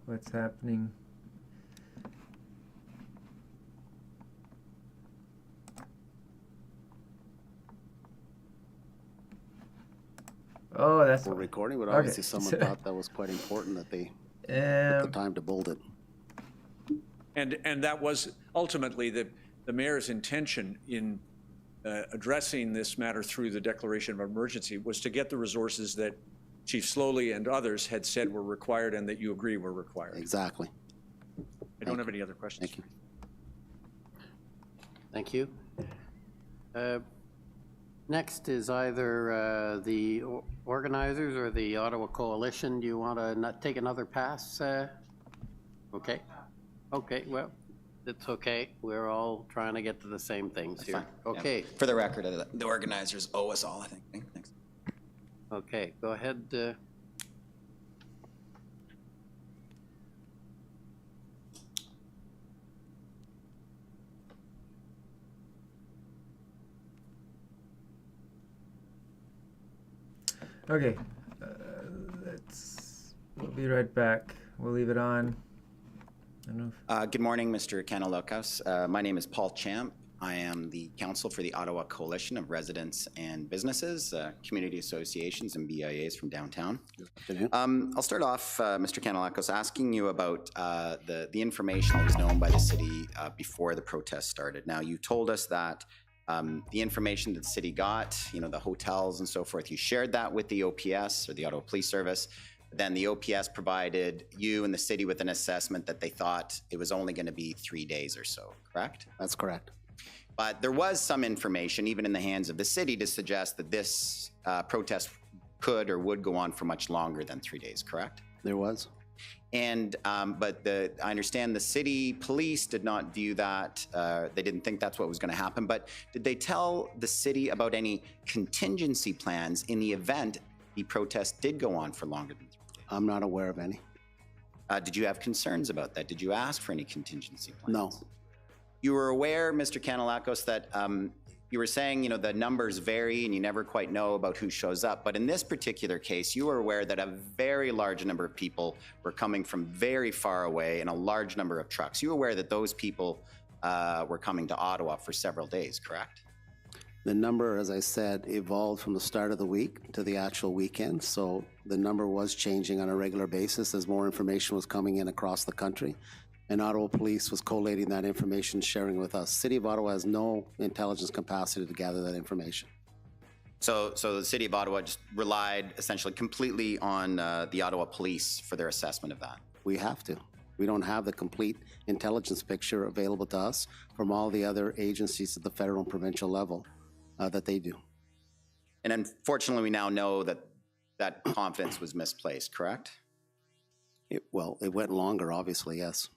What's happening? Oh, that's We're why. recording, but Okay. obviously someone thought that was quite important that they took the time to bold it. And that was ultimately the mayor's intention in addressing this matter through the declaration of emergency, was to get the resources that Chief Slowly and others had said were required and that you agree were required. Exactly. I don't have any other questions. Thank you. Thank you. Next is either the organizers or the Ottawa Coalition. Do you want to take another pass? Okay. Okay, well, it's okay. We're all trying to get to the same things here. Fine. Yeah. Okay, For the record, the organizers owe us all, I think. Thanks. okay, go ahead. Okay, we'll be right back. We'll leave it on. I don't know if, Good morning, Mr. Kanalokas. My name is Paul Champ. I am the counsel for the Ottawa Coalition of Residents and Businesses, community associations, and BIAs from downtown. I'll start off, Mr. Kanalokas, asking you about the information that was known by the city before the protest started. Now, you told us that the information that the city got, the hotels and so forth, you shared that with the OPS, or the Ottawa Police Service. Then the OPS provided you and the city with an assessment that they thought it was only going to be 3 days or so, correct? That's correct. But there was some information, even in the hands of the city, to suggest that this protest could or would go on for much longer than 3 days, correct? There was. And but I understand the city police did not view that. They didn't think that's what was going to happen. But did they tell the city about any contingency plans in the event the protest did go on for longer than 3 days? I'm not aware of any. Did you have concerns about that? Did you ask for any contingency plans? No. You were aware, Mr. Kanalakos, that you were saying, the numbers vary and you never quite know about who shows up. But in this particular case, you were aware that a very large number of people were coming from very far away in a large number of trucks. You were aware that those people were coming to Ottawa for several days, correct? The number, as I said, evolved from the start of the week to the actual weekend. So the number was changing on a regular basis as more information was coming in across the country. And Ottawa Police was collating that information, sharing with us. City of Ottawa has no intelligence capacity to gather that information. So the City of Ottawa just relied essentially completely on the Ottawa Police for their assessment of that? We have to. We don't have the complete intelligence picture available to us from all the other agencies at the federal and provincial level that they do. And unfortunately, we now know that that confidence was misplaced, correct? It went longer, obviously, yes.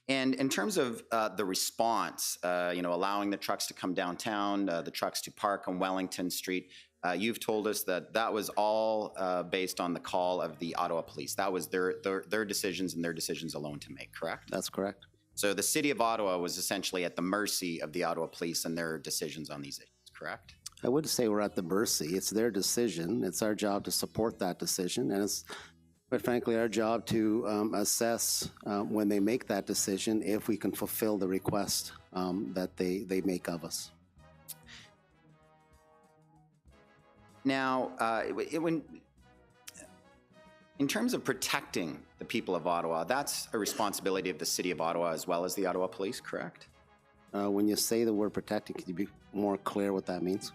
And in terms of the response, allowing the trucks to come downtown, the trucks to park on Wellington Street, you've told us that that was all based on the call of the Ottawa Police. That was their decisions and their decisions alone to make, correct? That's correct. So the City of Ottawa was essentially at the mercy of the Ottawa Police and their decisions on these issues, correct? I wouldn't say we're at the mercy. It's their decision. It's our job to support that decision. And it's, quite frankly, our job to assess when they make that decision if we can fulfill the request that they make of us. Now, in terms of protecting the people of Ottawa, that's a responsibility of the City of Ottawa as well as the Ottawa Police, correct? When you say the word protecting, can you be more clear what that means?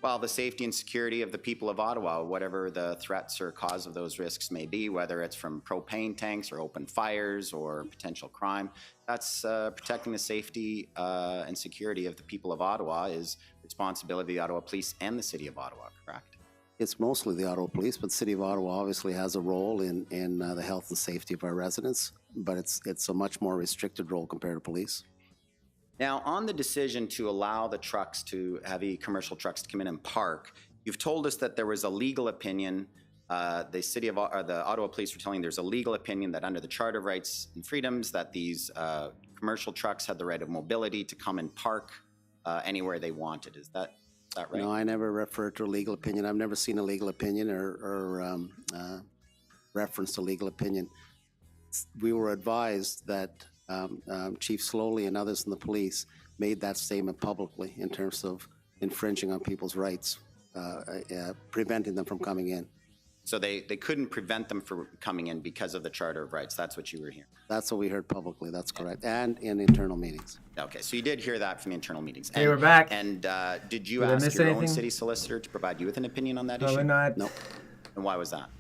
Well, the safety and security of the people of Ottawa, whatever the threats or cause of those risks may be, whether it's from propane tanks or open fires or potential crime, that's protecting the safety and security of the people of Ottawa is responsibility of the Ottawa Police and the City of Ottawa, correct? It's mostly the Ottawa Police, but the City of Ottawa obviously has a role in the health and safety of our residents, but it's a much more restricted role compared to police. Now, on the decision to allow the trucks heavy commercial trucks to come in and park, you've told us that there was a legal opinion. The Ottawa Police were telling there's a legal opinion that under the Charter of Rights and Freedoms that these commercial trucks had the right of mobility to come and park anywhere they wanted. Is that right? No, I never referred to a legal opinion. I've never seen a legal opinion or reference to legal opinion. We were advised that Chief Slowly and others in the police made that statement publicly in terms of infringing on people's rights, preventing them from coming in. So they couldn't prevent them from coming in because of the Charter of Rights. That's what you were hearing. That's what we heard publicly. That's correct. And in internal meetings. Okay, so you did hear that from the internal meetings. Hey, we're back. And did you Did I ask miss your own anything? city solicitor to provide you with an opinion on that Probably issue? not. No. And why was that?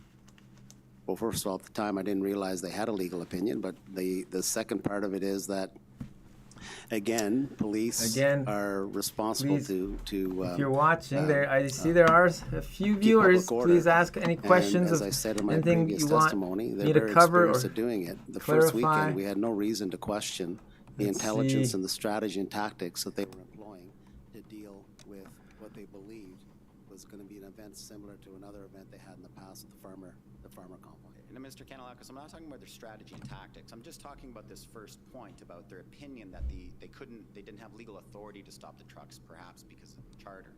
Well, first of all, at the time, I didn't realize they had a legal opinion, but the second part of it is that, again, police are responsible please, to If you're watching, I see there are a few viewers. order. Please ask any questions and as of I said in my anything previous you want testimony, they're me to very cover or experienced at doing it. The first clarify. weekend, we had no reason to question the Let's intelligence see. and the strategy and tactics that they were employing to deal with what they believed was going to be an event similar to another event they had in the past with the farmer convoy. And Mr. Kanalakis, I'm not talking about their strategy and tactics. I'm just talking about this first point about their opinion that they didn't have legal authority to stop the trucks, perhaps because of the charter.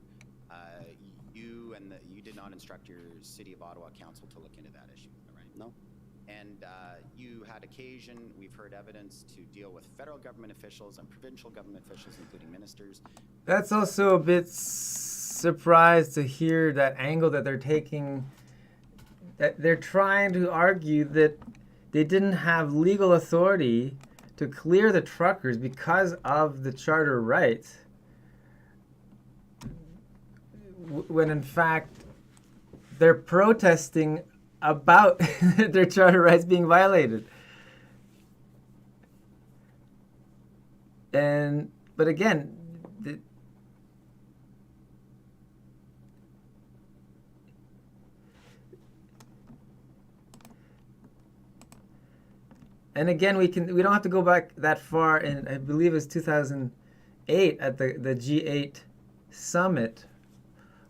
You did not instruct your City of Ottawa Council to look into that issue, right? No. And you had occasion, we've heard evidence, to deal with federal government officials and provincial government officials, including ministers. That's also a bit surprised to hear that angle that they're taking. That they're trying to argue that they didn't have legal authority to clear the truckers because of the charter rights, when in fact they're protesting about their charter rights being violated. But again, and again, we don't have to go back that far. And I believe it was 2008 at the G8 summit,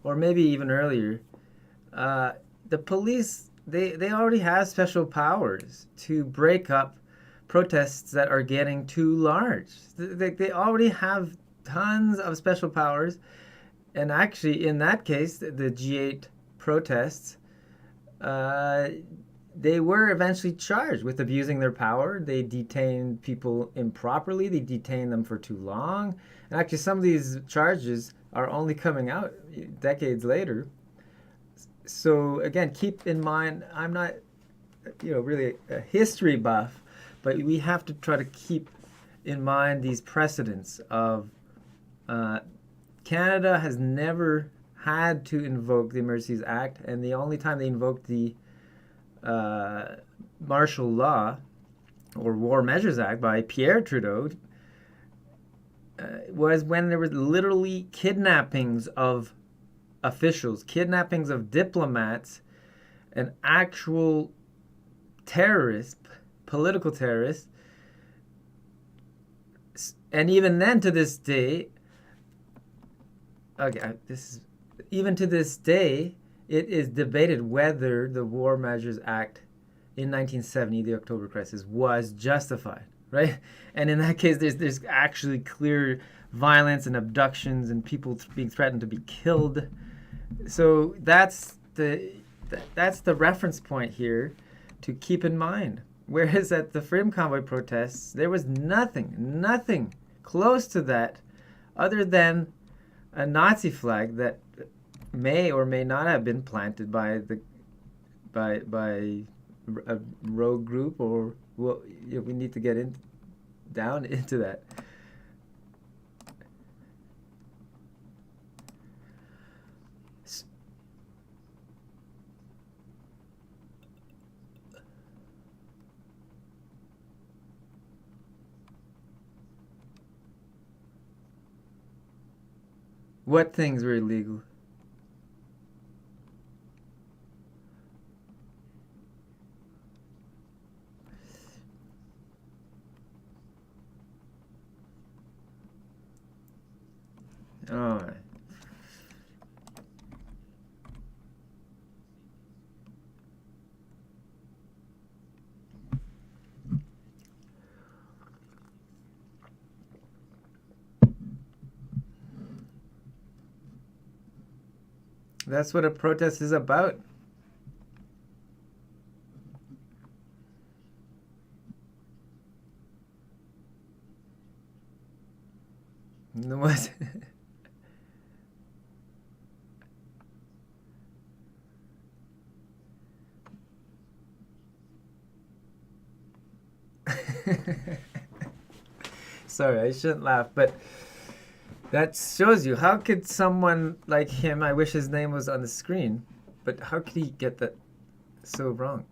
or maybe even earlier. The police they already have special powers to break up protests that are getting too large. They already have tons of special powers, and actually, in that case, the G8 protests. They were eventually charged with abusing their power. They detained people improperly. They detained them for too long. And actually, some of these charges are only coming out decades later. So again, keep in mind, I'm not, really a history buff, but we have to try to keep in mind these precedents of Canada has never had to invoke the Emergencies Act, and the only time they invoked the martial law or War Measures Act by Pierre Trudeau was when there was literally kidnappings of officials, kidnappings of diplomats, and actual terrorists, political terrorists. And even then, to this day, even to this day, it is debated whether the War Measures Act in 1970, the October crisis, was justified, right? And in that case, there's actually clear violence and abductions and people being threatened to be killed. So that's the reference point here to keep in mind. Whereas at the Freedom Convoy protests, there was nothing close to that other than a Nazi flag that may or may not have been planted by a rogue group, or we need to get down into that. What things were illegal? All right. That's what a protest is about. What? Sorry, I shouldn't laugh, but that shows you, how could someone like him, I wish his name was on the screen, but how could he get that so wrong?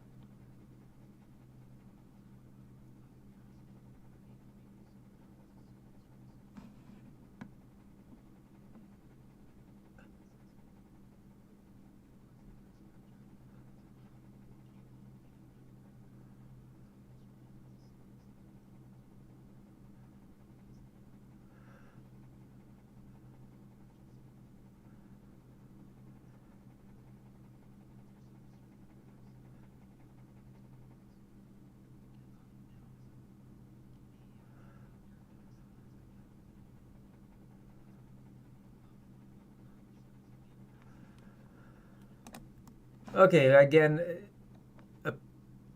Okay, again,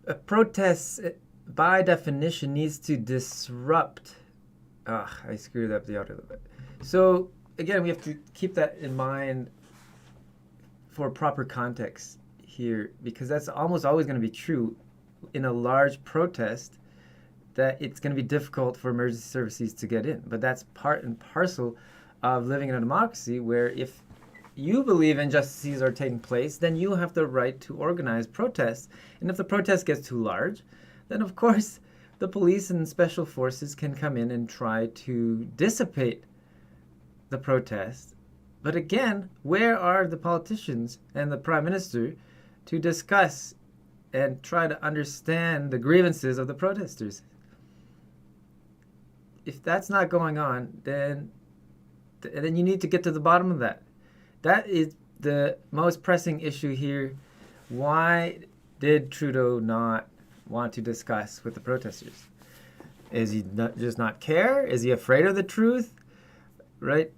a protest, by definition, needs to disrupt. I screwed up the audio a little bit. So, again, we have to keep that in mind for proper context here, because that's almost always going to be true in a large protest, that it's going to be difficult for emergency services to get in. But that's part and parcel of living in a democracy, where if you believe injustices are taking place, then you have the right to organize protests. And if the protest gets too large, then of course the police and special forces can come in and try to dissipate the protest. But again, where are the politicians and the Prime Minister to discuss and try to understand the grievances of the protesters? If that's not going on, then you need to get to the bottom of that. That is the most pressing issue here. Why did Trudeau not want to discuss with the protesters? Is he just not care? Is he afraid of the truth? Right?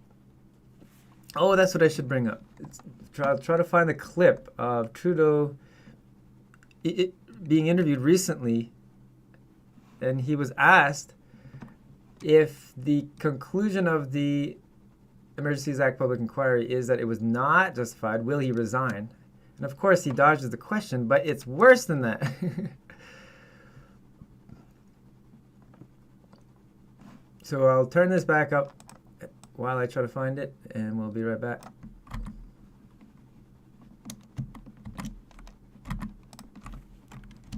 Oh, that's what I should bring up. Try to find the clip of Trudeau being interviewed recently, and he was asked if the conclusion of the Emergencies Act public inquiry is that it was not justified, will he resign? And of course he dodges the question, but it's worse than that. So I'll turn this back up while I try to find it, and we'll be right back.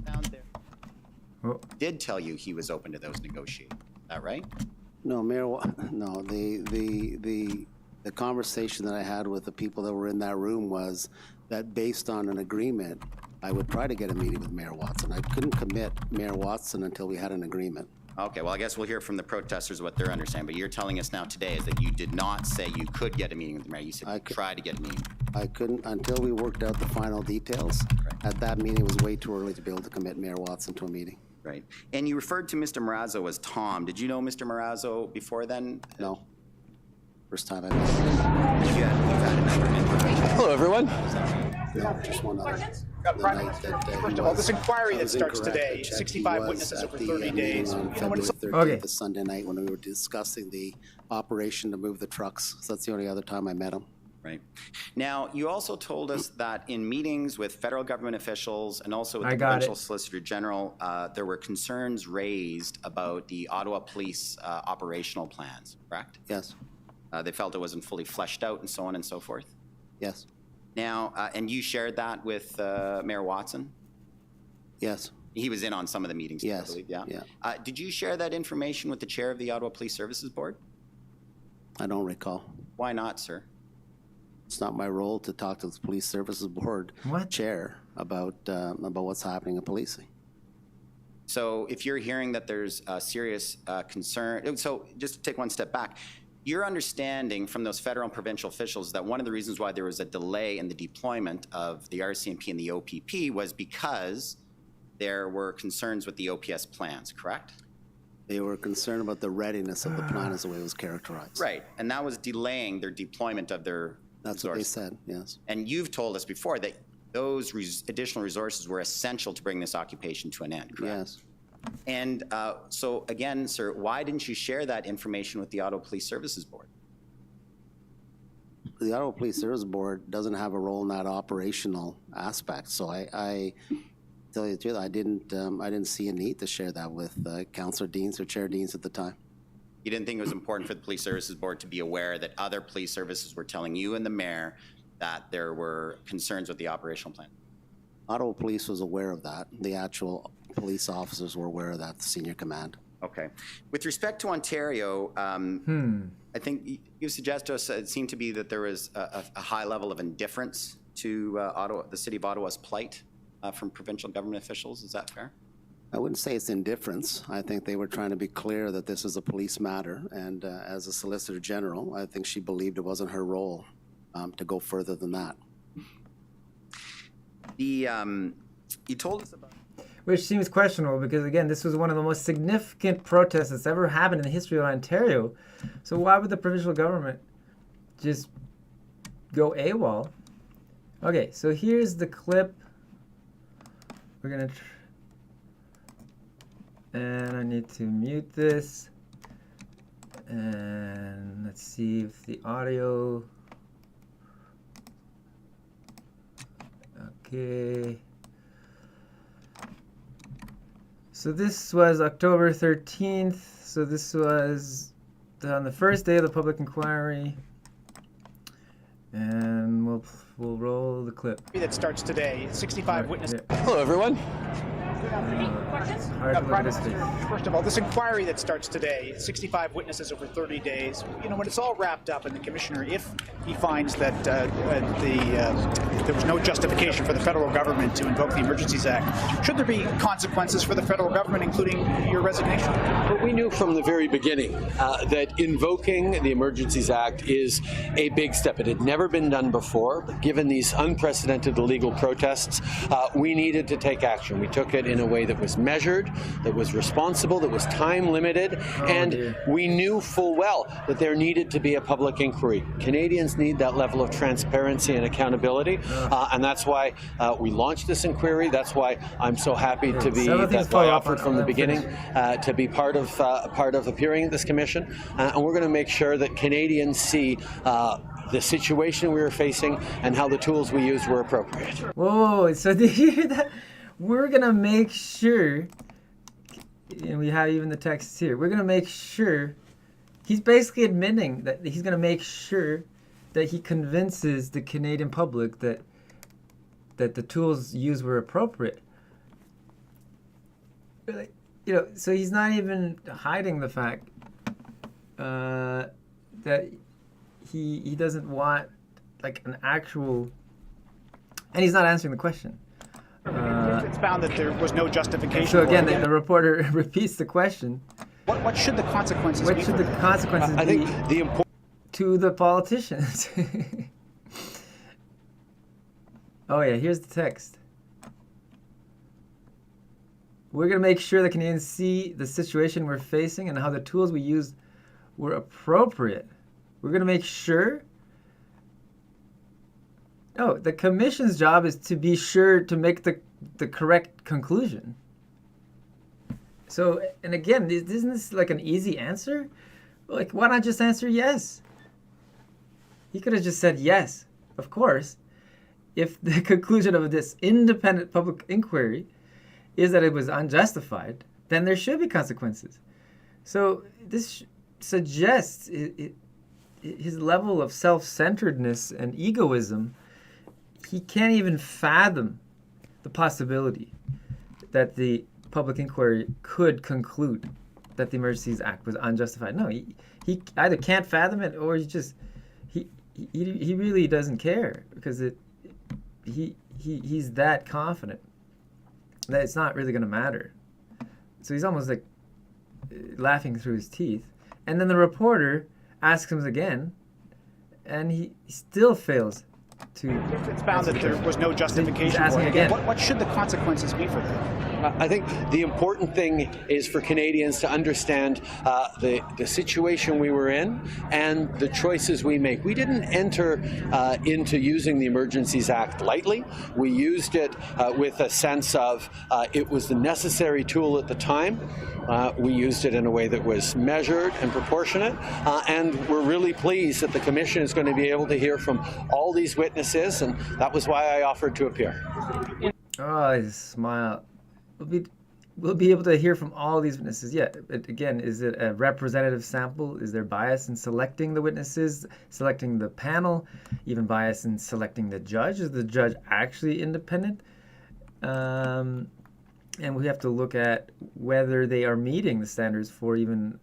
Down there. Oh. Did tell you he was open to those negotiations. Is that right? No, no, the conversation that I had with the people that were in that room was that based on an agreement, I would try to get a meeting with Mayor Watson. I couldn't commit Mayor Watson until we had an agreement. Okay, well, I guess we'll hear from the protesters what they're understanding, but you're telling us now today is that you did not say you could get a meeting with the mayor. You said you try to get a meeting. I couldn't until we worked out the final details. Right. At that meeting, it was way too early to be able to commit Mayor Watson to a meeting. Right. And you referred to Mr. Marazzo as Tom. Did you know Mr. Marazzo before then? No. First time I met him. You've had a number of interviews. Hello, everyone. No, just one other. First of all, this inquiry that starts today, 65 witnesses over 30 days. On February 13th, Okay. the Sunday night when we were discussing the operation to move the trucks. So that's the only other time I met him. Right. Now, you also told us that in meetings with federal government officials and also with the provincial solicitor general, there were concerns raised about the Ottawa Police operational plans, correct? Yes. They felt it wasn't fully fleshed out and so on and so forth. Yes. Now, and you shared that with Mayor Watson? Yes. He was in on some of the meetings, too, Yes. I believe, yeah? Yeah. Did you share that information with the chair of the Ottawa Police Services Board? I don't recall. Why not, sir? It's not my role to talk to the Police Services Board chair about what's happening in policing. So if you're hearing that there's a serious concern, so just to take one step back, your understanding from those federal and provincial officials that one of the reasons why there was a delay in the deployment of the RCMP and the OPP was because there were concerns with the OPS plans, correct? They were concerned about the readiness of the plan as the way it was characterized. Right, and that was delaying their deployment of their That's what they said, yes. And you've told us before that those additional resources were essential to bring this occupation to an end, correct? Yes. And so again, sir, why didn't you share that information with the Ottawa Police Services Board? The Ottawa Police Services Board doesn't have a role in that operational aspect. So I tell you the truth, I didn't see a need to share that with Councillor Deans or Chair Deans at the time. You didn't think it was important for the Police Services Board to be aware that other police services were telling you and the mayor that there were concerns with the operational plan? Ottawa Police was aware of that. The actual police officers were aware of that, the senior command. Okay. With respect to Ontario, I think you suggest to us it seemed to be that there was a high level of indifference to Ottawa, the City of Ottawa's plight from provincial government officials. Is that fair? I wouldn't say it's indifference. I think they were trying to be clear that this is a police matter. And as a Solicitor General, I think she believed it wasn't her role to go further than that. You told us about... Which seems questionable because, again, this was one of the most significant protests that's ever happened in the history of Ontario. So why would the provincial government just go AWOL? Okay, so here's the clip. We're going to... And I need to mute this. And let's see if the audio... Okay. So this was October 13th. So this was on the first day of the public inquiry. And we'll roll the clip. That starts today. 65 witnesses. Hello, everyone. First of all, this inquiry that starts today, 65 witnesses over 30 days, you know, when it's all wrapped up and the commissioner, if he finds that there was no justification for the federal government to invoke the Emergencies Act, should there be consequences for the federal government, including your resignation? But we knew from the very beginning that invoking the Emergencies Act is a big step. It had never been done before, but given these unprecedented illegal protests, we needed to take action. We took it in a way that was measured, that was responsible, that was time limited, and we knew full well that there needed to be a public inquiry. Canadians need that level of transparency and accountability, and that's why we launched this inquiry. That's why I'm so happy to be, that's why I offered from the beginning to be part of appearing at this commission, and we're going to make sure that Canadians see the situation we were facing and how the tools we used were appropriate. Whoa, so did you hear that? We're going to make sure, and we have even the text here, we're going to make sure, he's basically admitting that he's going to make sure that he convinces the Canadian public that the tools used were appropriate. You know, so he's not even hiding the fact that he doesn't want like an actual, and he's not answering the question. It's found that there was no justification. So again, the reporter repeats the question. What should the consequences be? What should the consequences I be think the important to the politicians? Oh yeah, here's the text. We're going to make sure that Canadians see the situation we're facing and how the tools we used were appropriate. We're going to make sure. No, the commission's job is to be sure to make the correct conclusion. So, and again, isn't this like an easy answer? Like, why not just answer yes? He could have just said yes, of course. If the conclusion of this independent public inquiry is that it was unjustified, then there should be consequences. So this suggests his level of self-centeredness and egoism. He can't even fathom the possibility that the public inquiry could conclude that the Emergencies Act was unjustified. No, he either can't fathom it or he really doesn't care because he's that confident that it's not really going to matter. So he's almost like laughing through his teeth. And then the reporter asks him again, and he still fails to. If it's found that there was no justification for it, again. What should the consequences be for that? I think the important thing is for Canadians to understand the situation we were in and the choices we make. We didn't enter into using the Emergencies Act lightly. We used it with a sense of it was the necessary tool at the time. We used it in a way that was measured and proportionate, and we're really pleased that the Commission is going to be able to hear from all these witnesses, and that was why I offered to appear. Oh, I smile. We'll be able to hear from all these witnesses. Yeah, but again, is it a representative sample? Is there bias in selecting the witnesses, selecting the panel, even bias in selecting the judge? Is the judge actually independent? And we have to look at whether they are meeting the standards for even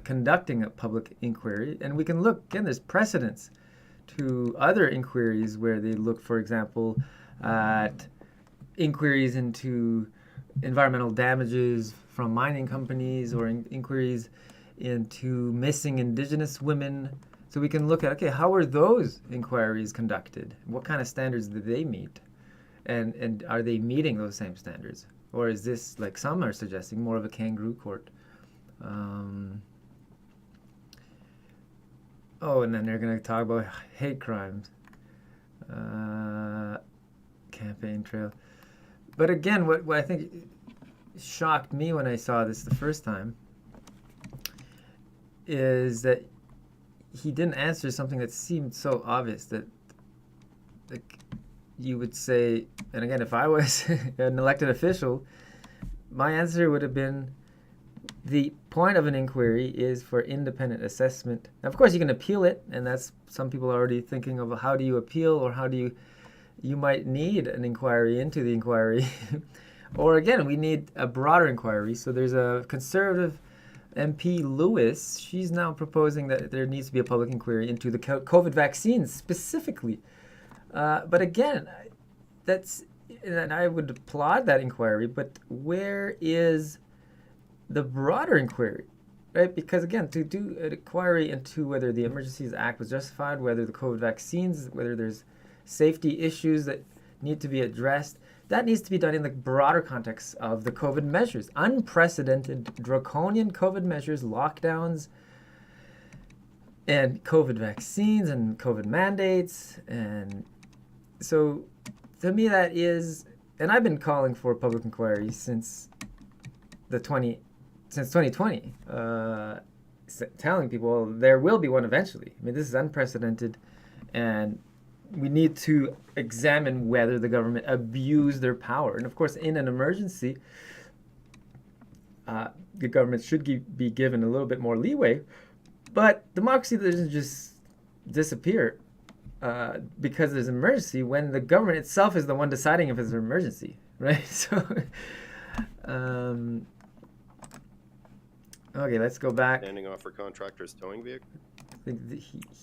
conducting a public inquiry. And we can look, again, there's precedents to other inquiries where they look, for example, at inquiries into environmental damages from mining companies or inquiries into missing Indigenous women. So we can look at, okay, how are those inquiries conducted? What kind of standards did they meet? And are they meeting those same standards? Or is this, like some are suggesting, more of a kangaroo court? Oh, and then they're going to talk about hate crimes. Campaign trail. But again, what I think shocked me when I saw this the first time is that he didn't answer something that seemed so obvious that, like, you would say, and again, if I was an elected official, my answer would have been the point of an inquiry is for independent assessment. Now, of course, you can appeal it, and that's some people are already thinking of how do you appeal or how do you might need an inquiry into the inquiry. Or again, we need a broader inquiry. So there's a conservative MP, Lewis. She's now proposing that there needs to be a public inquiry into the COVID vaccines specifically. But again, and I would applaud that inquiry, but where is the broader inquiry, right? Because again, to do an inquiry into whether the Emergencies Act was justified, whether the COVID vaccines, whether there's safety issues that need to be addressed, that needs to be done in the broader context of the COVID measures. Unprecedented, draconian COVID measures, lockdowns, and COVID vaccines and COVID mandates. And so to me that is, and I've been calling for a public inquiry since 2020, telling people, well, there will be one eventually. I mean, this is unprecedented, and we need to examine whether the government abused their power. And of course, in an emergency, the government should be given a little bit more leeway. But democracy doesn't just disappear because there's an emergency when the government itself is the one deciding if it's an emergency, right? So, okay, let's go back. Standing offer contractors towing vehicles?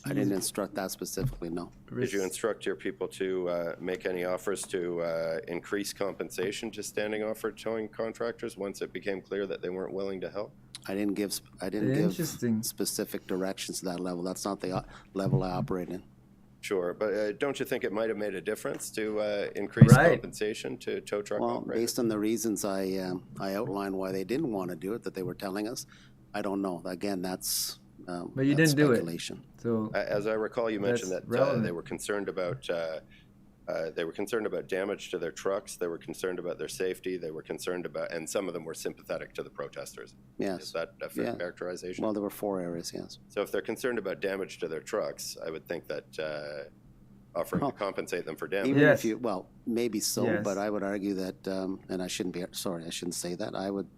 I didn't instruct that specifically, no. Did you instruct your people to make any offers to increase compensation to standing offer towing contractors once it became clear that they weren't willing to help? I didn't give specific directions to that level. That's not the level I operate in. Sure, but don't you think it might have made a difference to increase compensation to tow truck operators? Based on the reasons I outlined why they didn't want to do it, that they were telling us, I don't know. Again, that's but you didn't do it. So, as I recall, you mentioned that they were concerned about damage to their trucks. They were concerned about their safety. They were concerned about, and some of them were sympathetic to the protesters. Yes. Is that a fair characterization? Well, there were 4 areas, yes. So if they're concerned about damage to their trucks, I would think that offering to compensate them for damage. Even if you, well, maybe so, but I would argue that, and I shouldn't say that. I would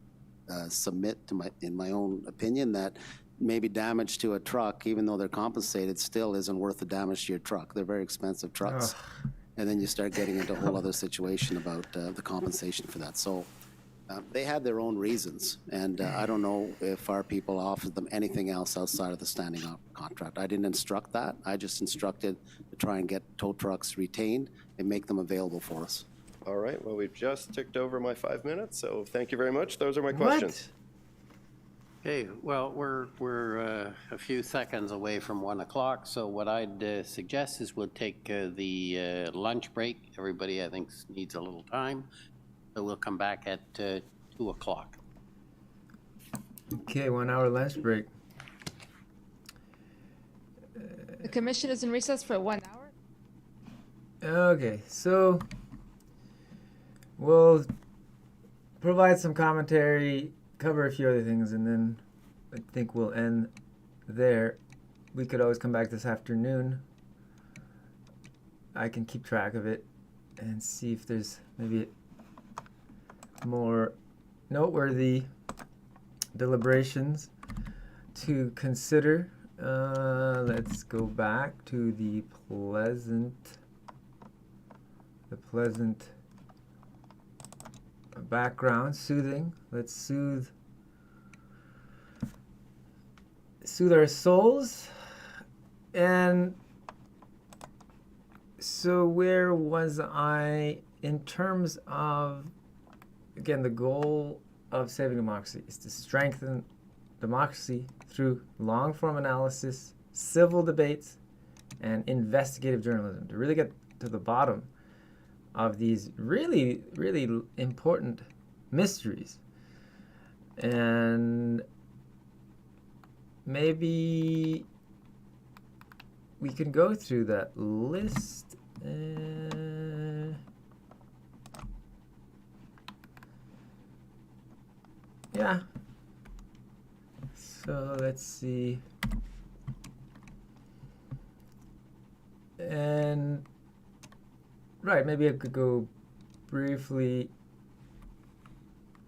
submit to in my own opinion that maybe damage to a truck, even though they're compensated, still isn't worth the damage to your truck. They're very expensive trucks. And then you start getting into a whole other situation about the compensation for that. So They had their own reasons, and I don't know if our people offered them anything else outside of the standing up contract. I didn't instruct that. I just instructed to try and get tow trucks retained and make them available for us. All right, well, we've just ticked over my 5 minutes, so thank you very much. Those are my questions. Okay, well, we're a few seconds away from 1 o'clock, so what I'd suggest is we'll take the lunch break. Everybody, I think, needs a little time, so we'll come back at 2 o'clock. Okay, 1 hour lunch break. The commission is in recess for 1 hour? Okay, so we'll provide some commentary, cover a few other things, and then I think we'll end there. We could always come back this afternoon. I can keep track of it and see if there's maybe more noteworthy deliberations to consider. Let's go back to the pleasant background, soothing. Let's soothe our souls. And so where was I in terms of, again, the goal of saving democracy is to strengthen democracy through long-form analysis, civil debates, and investigative journalism, to really get to the bottom of these really, really important mysteries. And maybe we can go through that list. Yeah. So let's see. And right, maybe I could go briefly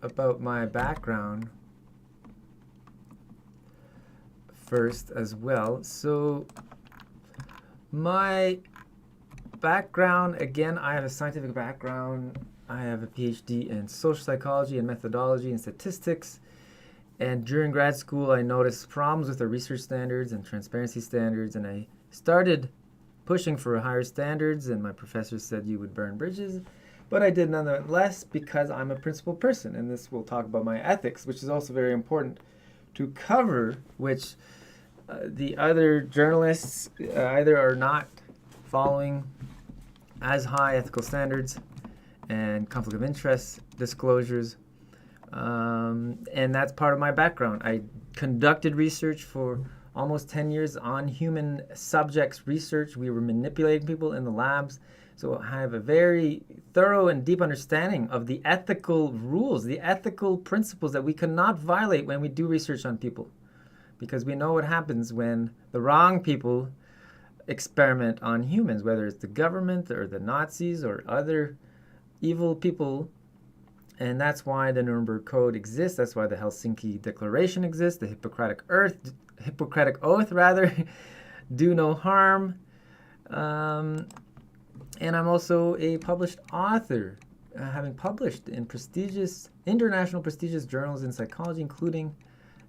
about my background first as well. So my background, again, I have a scientific background. I have a PhD in social psychology and methodology and statistics. And during grad school, I noticed problems with the research standards and transparency standards, and I started pushing for higher standards, and my professor said you would burn bridges. But I did nonetheless because I'm a principled person, and this will talk about my ethics, which is also very important to cover, which the other journalists either are not following as high ethical standards and conflict of interest disclosures. And that's part of my background. I conducted research for almost 10 years on human subjects research. We were manipulating people in the labs. So I have a very thorough and deep understanding of the ethical rules, the ethical principles that we cannot violate when we do research on people. Because we know what happens when the wrong people experiment on humans, whether it's the government or the Nazis or other evil people. And that's why the Nuremberg Code exists. That's why the Helsinki Declaration exists, the Hippocratic Oath, do no harm. And I'm also a published author, having published in international prestigious journals in psychology, including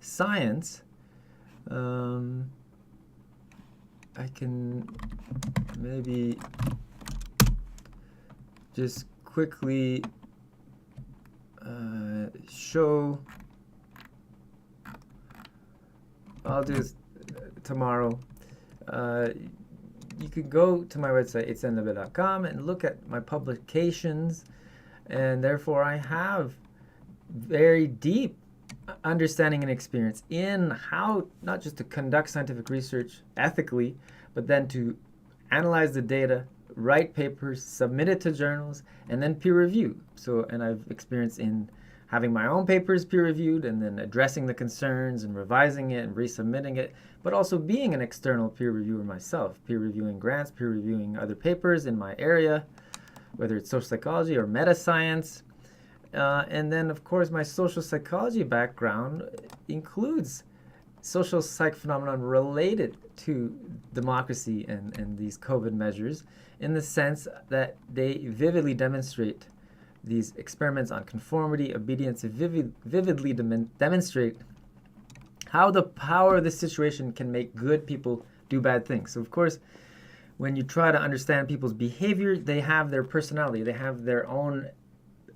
Science. I can maybe just quickly show. I'll do this tomorrow. You could go to my website, itsnlebe.com, and look at my publications, and therefore I have very deep understanding and experience in how not just to conduct scientific research ethically, but then to analyze the data, write papers, submit it to journals, and then peer review. So, and I've experience in having my own papers peer reviewed and then addressing the concerns and revising it and resubmitting it, but also being an external peer reviewer myself, peer reviewing grants, peer reviewing other papers in my area, whether it's social psychology or meta science. And then, of course, my social psychology background includes social psych phenomenon related to democracy and these COVID measures, in the sense that they vividly demonstrate These experiments on conformity, obedience, vividly demonstrate how the power of the situation can make good people do bad things. So, of course, when you try to understand people's behavior, they have their personality, they have their own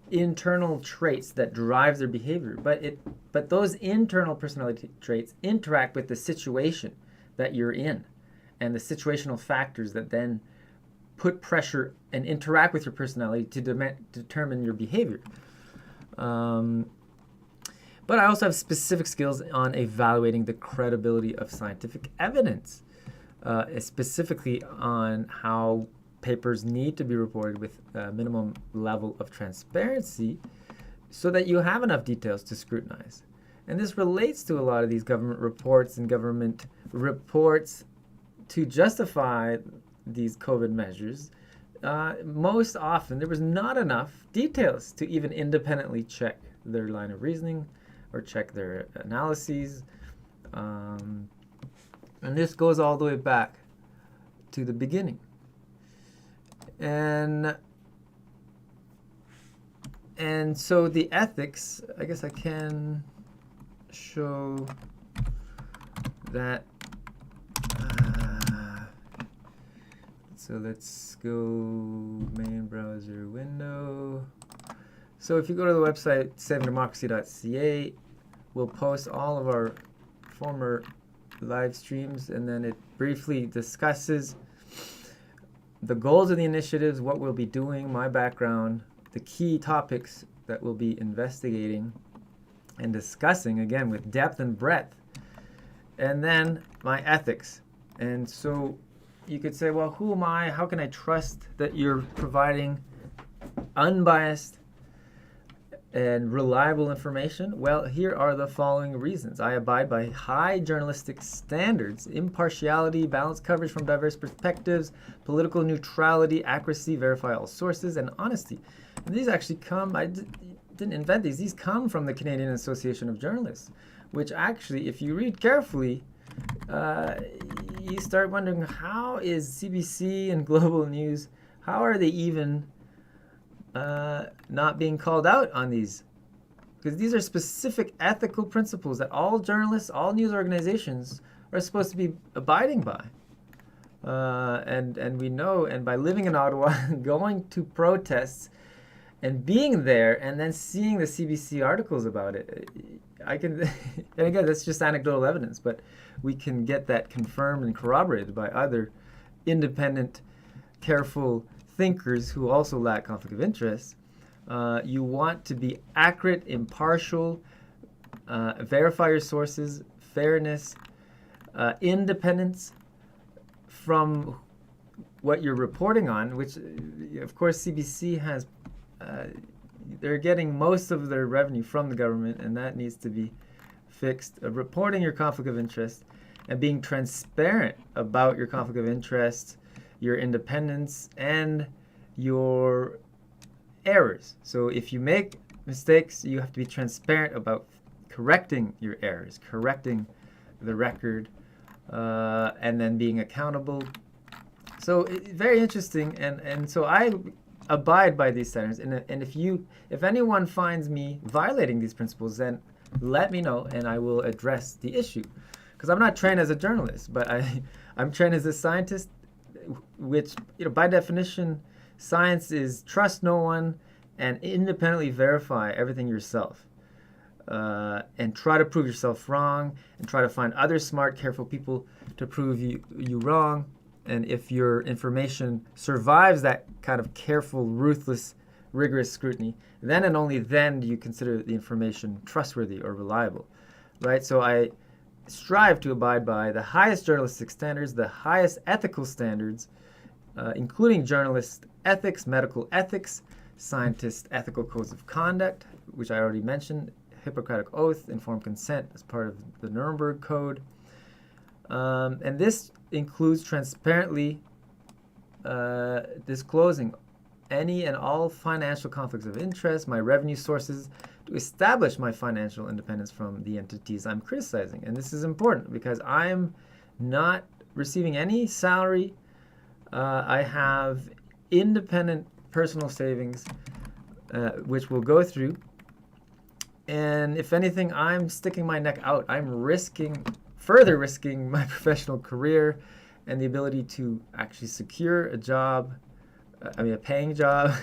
internal traits that drives their behavior. But those internal personality traits interact with the situation that you're in, and the situational factors that then put pressure and interact with your personality to determine your behavior. But I also have specific skills on evaluating the credibility of scientific evidence, specifically on how papers need to be reported with a minimum level of transparency so that you have enough details to scrutinize. And this relates to a lot of these government reports to justify these COVID measures. Most often, there was not enough details to even independently check their line of reasoning or check their analyses. And this goes all the way back to the beginning. And so the ethics, I guess I can show that. So let's go main browser window. So if you go to the website savingdemocracy.ca, we'll post all of our former live streams, and then it briefly discusses the goals of the initiatives, what we'll be doing, my background, the key topics that we'll be investigating and discussing, again, with depth and breadth, and then my ethics. And so you could say, well, who am I? How can I trust that you're providing unbiased and reliable information? Well, here are the following reasons. I abide by high journalistic standards: impartiality, balanced coverage from diverse perspectives, political neutrality, accuracy, verify all sources, and honesty. And these actually come, I didn't invent these. These come from the Canadian Association of Journalists, which actually, if you read carefully, you start wondering, how is CBC and Global News, how are they even not being called out on these? Because these are specific ethical principles that all journalists, all news organizations are supposed to be abiding by. And we know, and by living in Ottawa, going to protests and being there and then seeing the CBC articles about it, I can, and again, that's just anecdotal evidence, but we can get that confirmed and corroborated by other independent, careful thinkers who also lack conflict of interest. You want to be accurate, impartial, verify your sources, fairness, independence from what you're reporting on, which, of course, CBC has, they're getting most of their revenue from the government, and that needs to be fixed. Reporting your conflict of interest and being transparent about your conflict of interest, your independence, and your errors. So if you make mistakes, you have to be transparent about correcting your errors, correcting the record, and then being accountable. So very interesting, and so I abide by these standards, and if anyone finds me violating these principles, then let me know and I will address the issue. Because I'm not trained as a journalist, but I'm trained as a scientist, which, by definition, science is trust no one and independently verify everything yourself. And try to prove yourself wrong, and try to find other smart, careful people to prove you wrong. And if your information survives that kind of careful, ruthless, rigorous scrutiny, then and only then do you consider the information trustworthy or reliable, right? So I strive to abide by the highest journalistic standards, the highest ethical standards, including journalist ethics, medical ethics, scientist ethical codes of conduct, which I already mentioned, Hippocratic Oath, informed consent as part of the Nuremberg Code. And this includes transparently disclosing any and all financial conflicts of interest, my revenue sources, to establish my financial independence from the entities I'm criticizing. And this is important because I'm not receiving any salary. I have independent personal savings. which we'll go through. And if anything, I'm sticking my neck out. I'm further risking my professional career and the ability to actually secure a job, a paying job.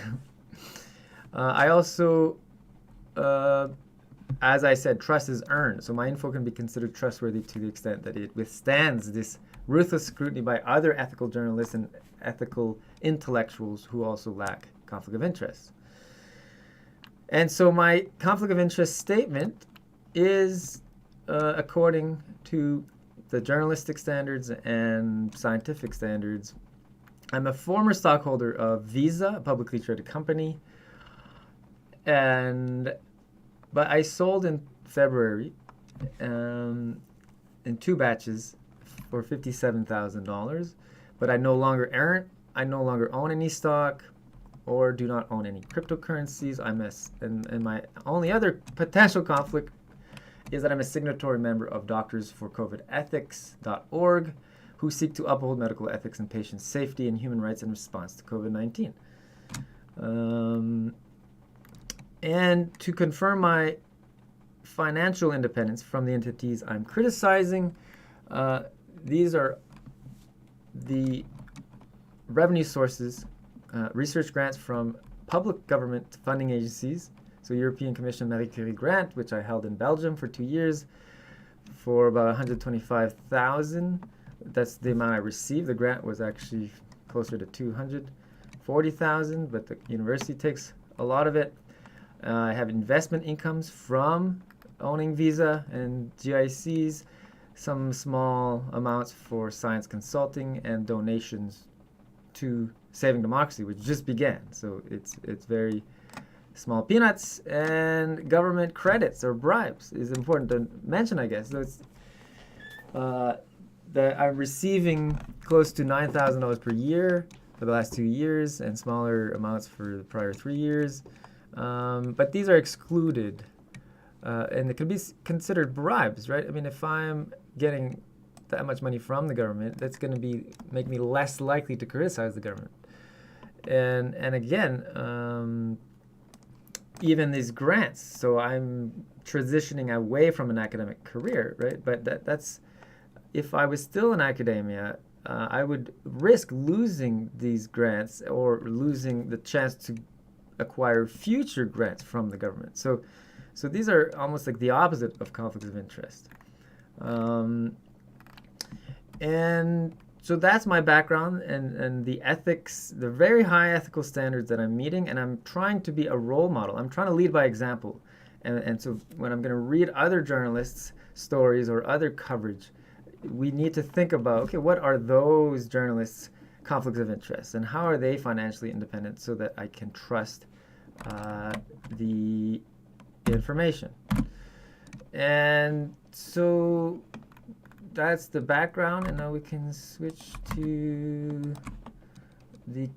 I also, as I said, trust is earned. So my info can be considered trustworthy to the extent that it withstands this ruthless scrutiny by other ethical journalists and ethical intellectuals who also lack conflict of interest. And so my conflict of interest statement is according to the journalistic standards and scientific standards. I'm a former stockholder of Visa, a publicly traded company, but I sold in February in 2 batches for $57,000. But I no longer own any stock or do not own any cryptocurrencies. And my only other potential conflict is that I'm a signatory member of DoctorsForCOVIDethics.org, who seek to uphold medical ethics and patient safety and human rights in response to COVID-19. And to confirm my financial independence from the entities I'm criticizing, these are the revenue sources, research grants from public government funding agencies. So European Commission Marie Curie grant, which I held in Belgium for 2 years for about 125,000. That's the amount I received. The grant was actually closer to 240,000, but the university takes a lot of it. I have investment incomes from owning Visa and GICs, some small amounts for science consulting, and donations to Saving Democracy, which just began. So it's very small peanuts. And government credits or bribes is important to mention, I guess. So it's that I'm receiving close to $9,000 per year for the last 2 years, and smaller amounts for the prior 3 years. But these are excluded, and it can be considered bribes, right? I mean, if I'm getting that much money from the government, that's going to make me less likely to criticize the government. And again, even these grants. So I'm transitioning away from an academic career, right? But that's if I was still in academia, I would risk losing these grants or losing the chance to acquire future grants from the government. So these are almost like the opposite of conflicts of interest. And so that's my background and the ethics, the very high ethical standards that I'm meeting, and I'm trying to be a role model. I'm trying to lead by example. And so when I'm going to read other journalists' stories or other coverage, we need to think about, okay, what are those journalists' conflicts of interest, and how are they financially independent so that I can trust the information. And so that's the background, and now we can switch to the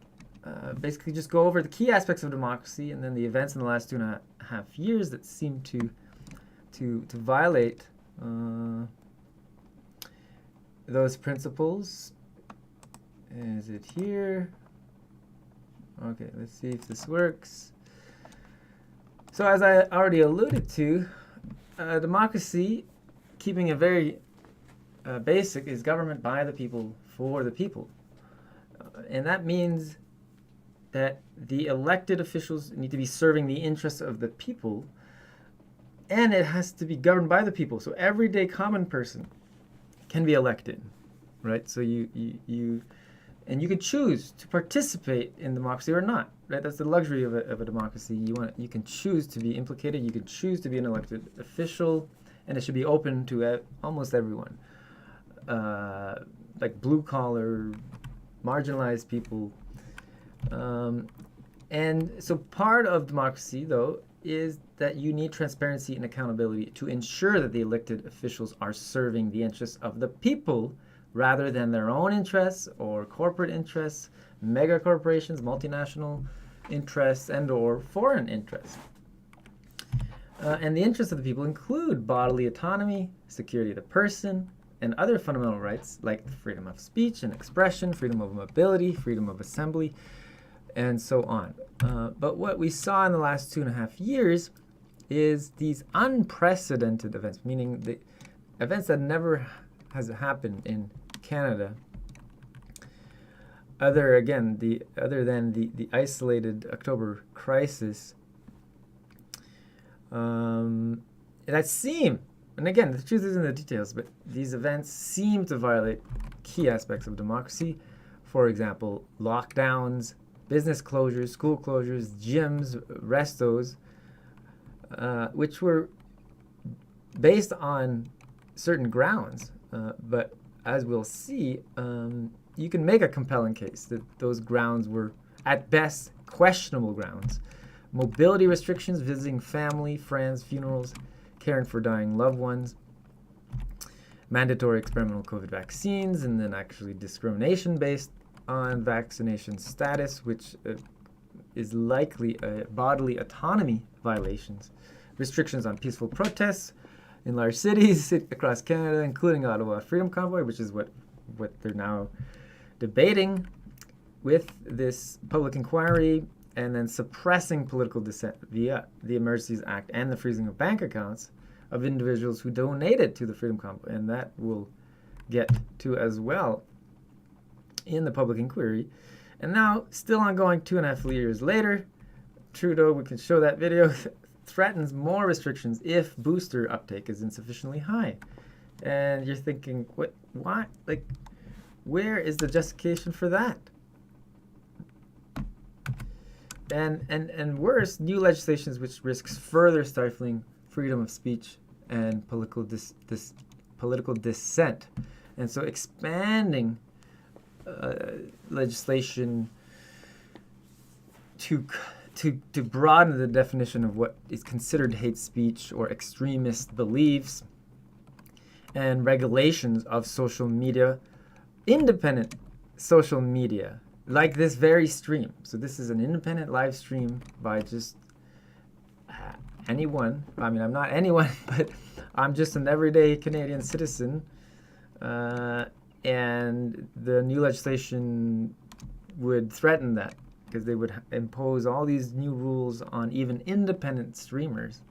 basically just go over the key aspects of democracy and then the events in the last 2.5 years that seem to violate those principles. Is it here? Okay, let's see if this works. So as I already alluded to, democracy, keeping it very basic, is government by the people, for the people. And that means that the elected officials need to be serving the interests of the people, and it has to be governed by the people. So everyday common person can be elected, right? So you can choose to participate in democracy or not, right? That's the luxury of a democracy. You can choose to be implicated. You can choose to be an elected official, and it should be open to almost everyone, like blue collar, marginalized people. And so part of democracy, though, is that you need transparency and accountability to ensure that the elected officials are serving the interests of the people rather than their own interests or corporate interests, mega corporations, multinational interests, and or foreign interests. And the interests of the people include bodily autonomy, security of the person, and other fundamental rights like freedom of speech and expression, freedom of mobility, freedom of assembly. and so on. But what we saw in the last 2.5 years is these unprecedented events, meaning the events that never has happened in Canada, other than the isolated October crisis, that seem, and again, the truth is in the details, but these events seem to violate key aspects of democracy. For example, lockdowns, business closures, school closures, gyms, restos, which were based on certain grounds. But as we'll see, you can make a compelling case that those grounds were, at best, questionable grounds. Mobility restrictions, visiting family, friends, funerals, caring for dying loved ones, mandatory experimental COVID vaccines, and then actually discrimination based on vaccination status, which is likely bodily autonomy violations, restrictions on peaceful protests in large cities across Canada, including Ottawa Freedom Convoy, which is what they're now debating with this public inquiry, and then suppressing political dissent via the Emergencies Act and the freezing of bank accounts of individuals who donated to the Freedom Convoy, and that we'll get to as well in the public inquiry. And now, still ongoing 2.5 years later, Trudeau, we can show that video, threatens more restrictions if booster uptake is insufficiently high. And you're thinking, why? Like, where is the justification for that? And worse, new legislations which risks further stifling freedom of speech and political dissent. And so expanding legislation to broaden the definition of what is considered hate speech or extremist beliefs, and regulations of social media, independent social media, like this very stream. So this is an independent live stream by just anyone. I mean, I'm not anyone, but I'm just an everyday Canadian citizen. And the new legislation would threaten that, because they would impose all these new rules on even independent streamers.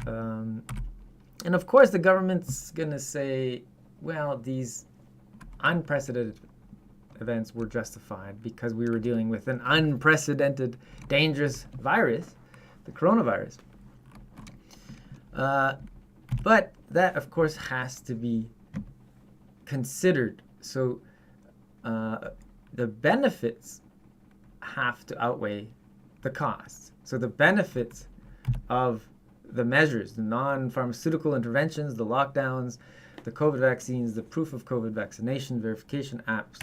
And of course, the government's going to say, well, these unprecedented events were justified because we were dealing with an unprecedented, dangerous virus, the coronavirus. But that, of course, has to be considered. So the benefits have to outweigh the costs. So the benefits of the measures, the non-pharmaceutical interventions, the lockdowns, the COVID vaccines, the proof of COVID vaccination verification apps,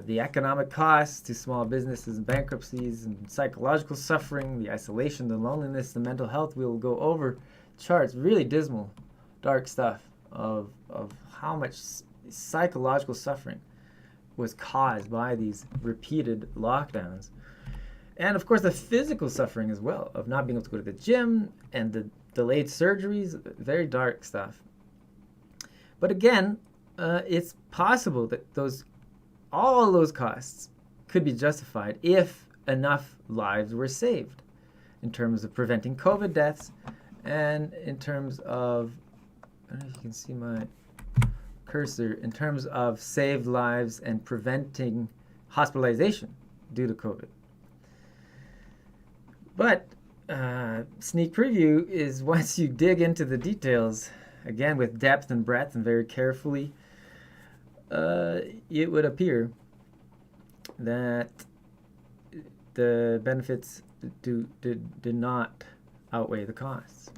the economic costs to small businesses and bankruptcies, and psychological suffering, the isolation, the loneliness, the mental health. We'll go over charts, really dismal, dark stuff of how much psychological suffering was caused by these repeated lockdowns. And of course, the physical suffering as well, of not being able to go to the gym and the delayed surgeries, very dark stuff. But again, it's possible that all those costs could be justified if enough lives were saved, in terms of preventing COVID deaths, and in terms of, I don't know if you can see my cursor, in terms of saved lives and preventing hospitalization due to COVID. But sneak preview is, once you dig into the details, again with depth and breadth and very carefully, it would appear that the benefits did not outweigh the costs.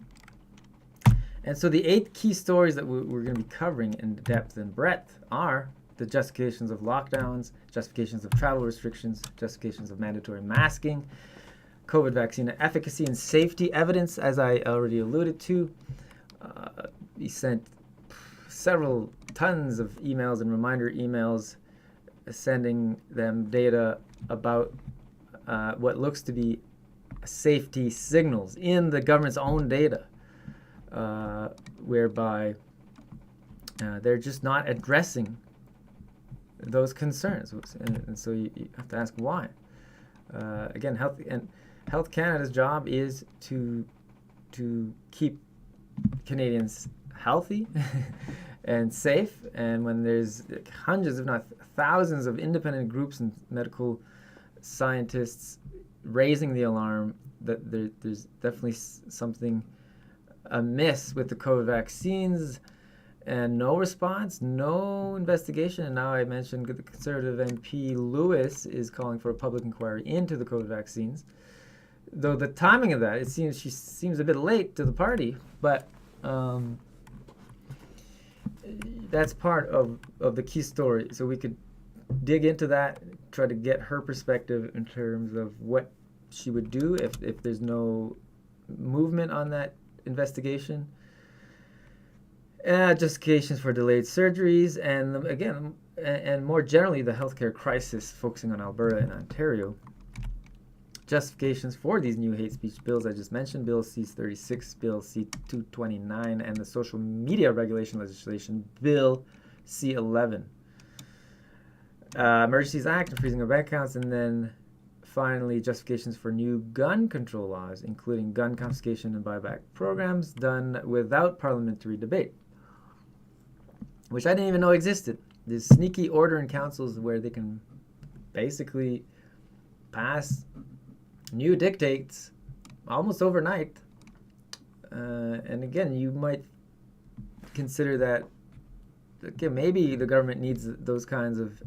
And so the 8 key stories that we're going to be covering in depth and breadth are the justifications of lockdowns, justifications of travel restrictions, justifications of mandatory masking, COVID vaccine efficacy and safety evidence, as I already alluded to. We sent several tons of emails and reminder emails sending them data about what looks to be safety signals in the government's own data, whereby they're just not addressing those concerns. And so you have to ask why. Again, Health Canada's job is to keep Canadians healthy and safe. And when there's hundreds, if not thousands, of independent groups and medical scientists raising the alarm that there's definitely something amiss with the COVID vaccines, and no response, no investigation. And now I mentioned the Conservative MP Lewis is calling for a public inquiry into the COVID vaccines. Though the timing of that, she seems a bit late to the party, but that's part of the key story. So we could dig into that, try to get her perspective in terms of what she would do if there's no movement on that investigation. Justifications for delayed surgeries, and again, and more generally, the healthcare crisis, focusing on Alberta and Ontario. Justifications for these new hate speech bills I just mentioned, Bill C-36, Bill C-229, and the social media regulation legislation, Bill C-11. Emergencies Act and freezing of bank accounts, and then finally justifications for new gun control laws, including gun confiscation and buyback programs done without parliamentary debate, which I didn't even know existed. There's sneaky order in councils where they can basically pass new dictates almost overnight. And again, you might consider that, okay, maybe the government needs those kinds of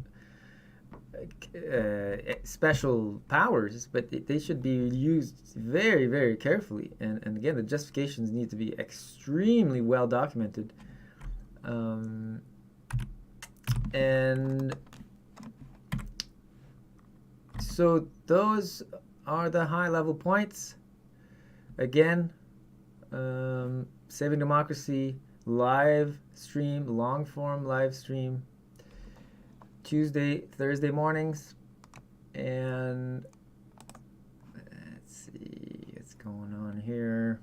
special powers, but they should be used very, very carefully. And again, the justifications need to be extremely well documented. And so those are the high-level points. Again, Saving Democracy live stream, long-form live stream, Tuesday, Thursday mornings, and let's see what's going on here.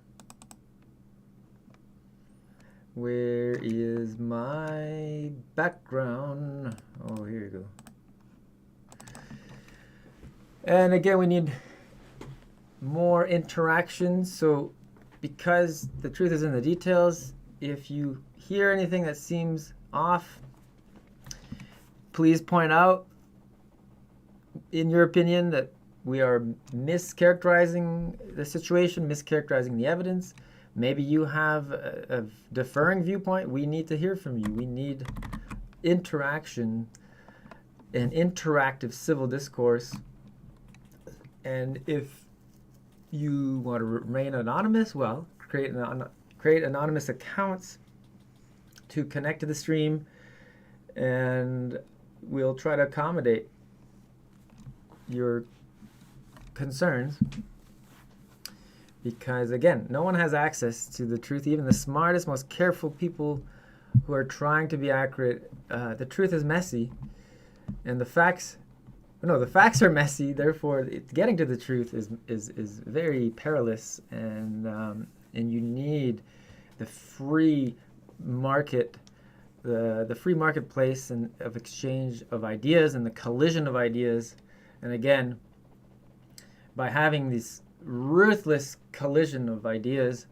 Where is my background? Oh, here you go. And again, we need more interaction. So because the truth is in the details, if you hear anything that seems off, please point out, in your opinion, that we are mischaracterizing the situation, mischaracterizing the evidence. Maybe you have a differing viewpoint. We need to hear from you. We need interaction and interactive civil discourse. And if you want to remain anonymous, well, create anonymous accounts to connect to the stream, and we'll try to accommodate your concerns. Because again, no one has access to the truth. Even the smartest, most careful people who are trying to be accurate, the truth is messy, and the facts are messy. Therefore, getting to the truth is very perilous, and you need the free market, the free marketplace and of exchange of ideas and the collision of ideas. And again, by having this ruthless collision of ideas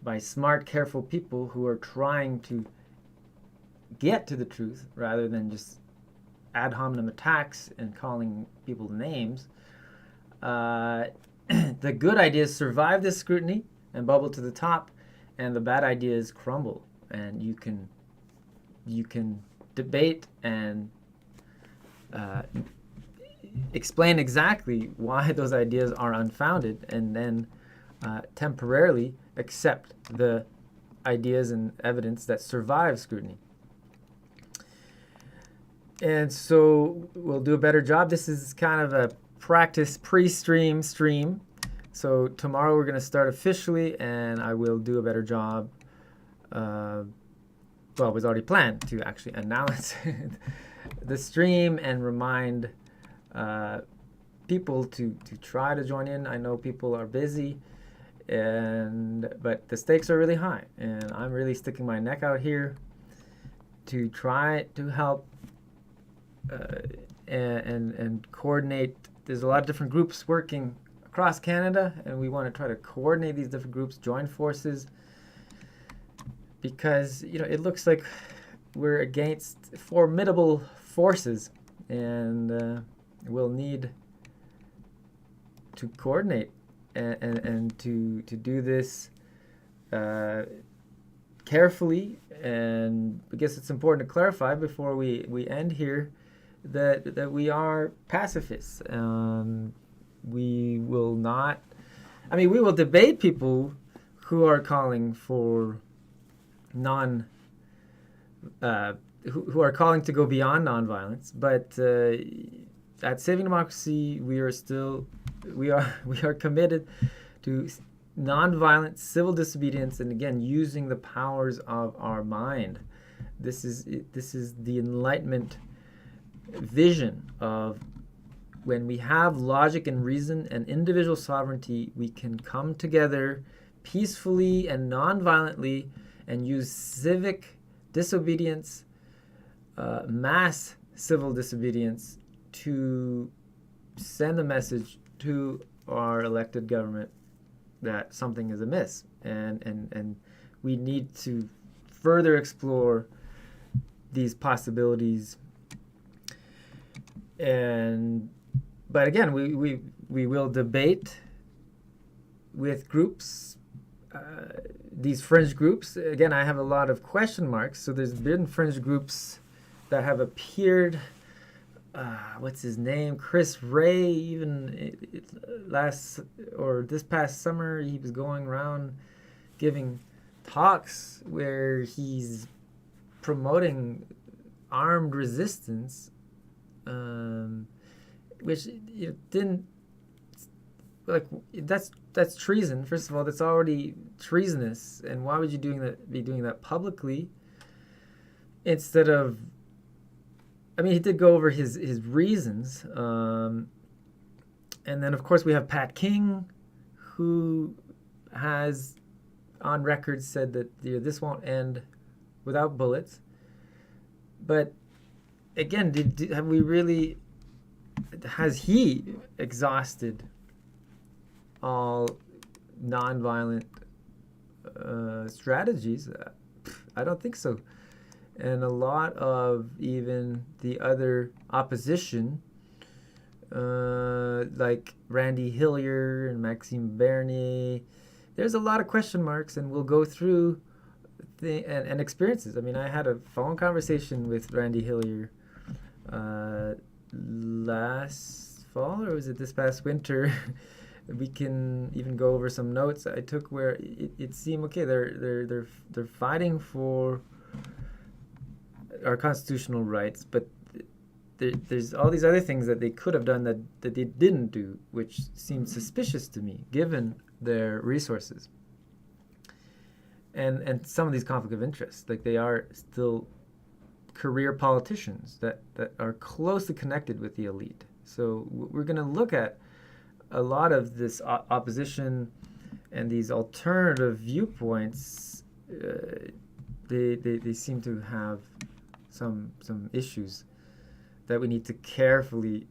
by smart, careful people who are trying to get to the truth rather than just ad hominem attacks and calling people names, the good ideas survive this scrutiny and bubble to the top, and the bad ideas crumble. And you can debate and explain exactly why those ideas are unfounded, and then temporarily accept the ideas and evidence that survive scrutiny. And so we'll do a better job. This is kind of a practice pre-stream stream. So tomorrow we're going to start officially, and I will do a better job. Well, it was already planned to actually announce the stream and remind people to try to join in. I know people are busy, but the stakes are really high, and I'm really sticking my neck out here to try to help and coordinate there's a lot of different groups working across Canada, and we want to try to coordinate these different groups, join forces, because it looks like we're against formidable forces, and we'll need to coordinate and to do this carefully. And I guess it's important to clarify before we end here that we are pacifists. We will not. I mean, we will debate people who are calling for who are calling to go beyond nonviolence. But at Saving Democracy, we are committed to nonviolent civil disobedience, and again, using the powers of our mind. This is the Enlightenment vision of when we have logic and reason and individual sovereignty, we can come together peacefully and nonviolently and use civic disobedience, mass civil disobedience, to send a message to our elected government that something is amiss, and we need to further explore these possibilities. But again, we will debate with groups, these fringe groups. Again, I have a lot of question marks. So there's been fringe groups that have appeared. What's his name? Chris Ray. Even this past summer, he was going around giving talks where he's promoting armed resistance. Which didn't, like, that's treason. First of all, that's already treasonous, and why would you be doing that publicly instead of? I mean, he did go over his reasons, and then of course we have Pat King, who has on record said that this won't end without bullets. But again, have we really? Has he exhausted all nonviolent strategies? I don't think so. And a lot of even the other opposition, like Randy Hillier and Maxime Bernier, there's a lot of question marks, and we'll go through and experiences. I mean, I had a phone conversation with Randy Hillier last fall, or was it this past winter? We can even go over some notes I took where it seemed okay. They're fighting for our constitutional rights, but there's all these other things that they could have done that they didn't do, which seemed suspicious to me given their resources and some of these conflict of interest. Like, they are still career politicians that are closely connected with the elite. So we're going to look at a lot of this opposition and these alternative viewpoints. They seem to have some issues that we need to carefully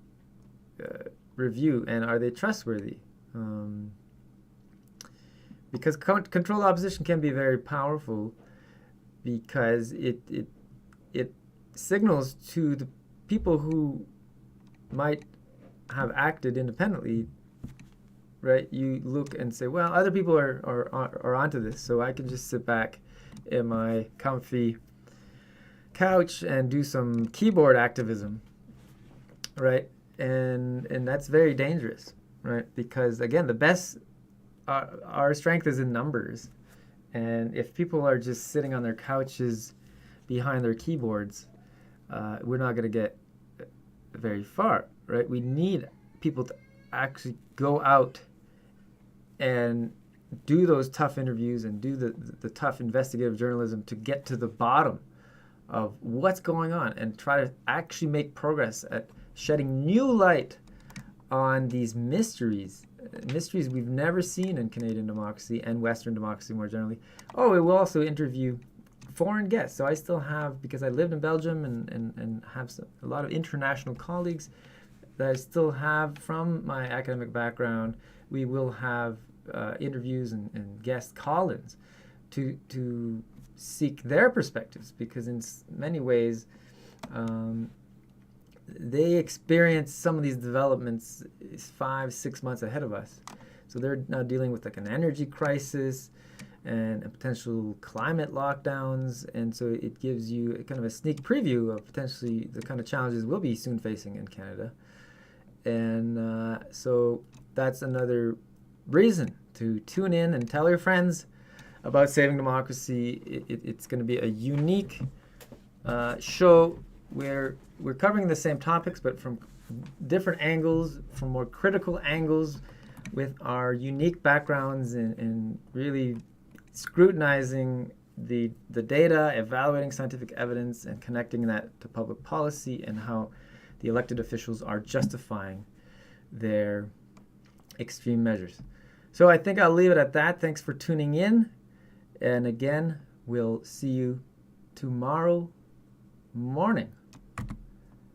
review. And are they trustworthy? Because controlled opposition can be very powerful, because it signals to the people who might have acted independently, right? You look and say, well, other people are onto this, so I can just sit back in my comfy couch and do some keyboard activism, right? And that's very dangerous, right? Because again, the best, our strength is in numbers, and if people are just sitting on their couches behind their keyboards, we're not going to get very far, right? We need people to actually go out and do those tough interviews and do the tough investigative journalism to get to the bottom of what's going on and try to actually make progress at shedding new light on these mysteries we've never seen in Canadian democracy and Western democracy more generally. Oh, we will also interview foreign guests. So I still have, because I lived in Belgium and have a lot of international colleagues, that I still have from my academic background, we will have interviews and guest call-ins to seek their perspectives, because in many ways they experience some of these developments 5-6 months ahead of us. So they're now dealing with like an energy crisis and potential climate lockdowns, and so it gives you a kind of a sneak preview of potentially the kind of challenges we'll be soon facing in Canada. And so that's another reason to tune in and tell your friends about Saving Democracy. It's going to be a unique show where we're covering the same topics, but from different angles, from more critical angles, with our unique backgrounds and really scrutinizing the data, evaluating scientific evidence, and connecting that to public policy and how the elected officials are justifying their extreme measures. So I think I'll leave it at that. Thanks for tuning in. And again, we'll see you tomorrow morning.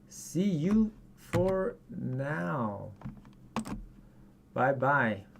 See you for now. Bye-bye.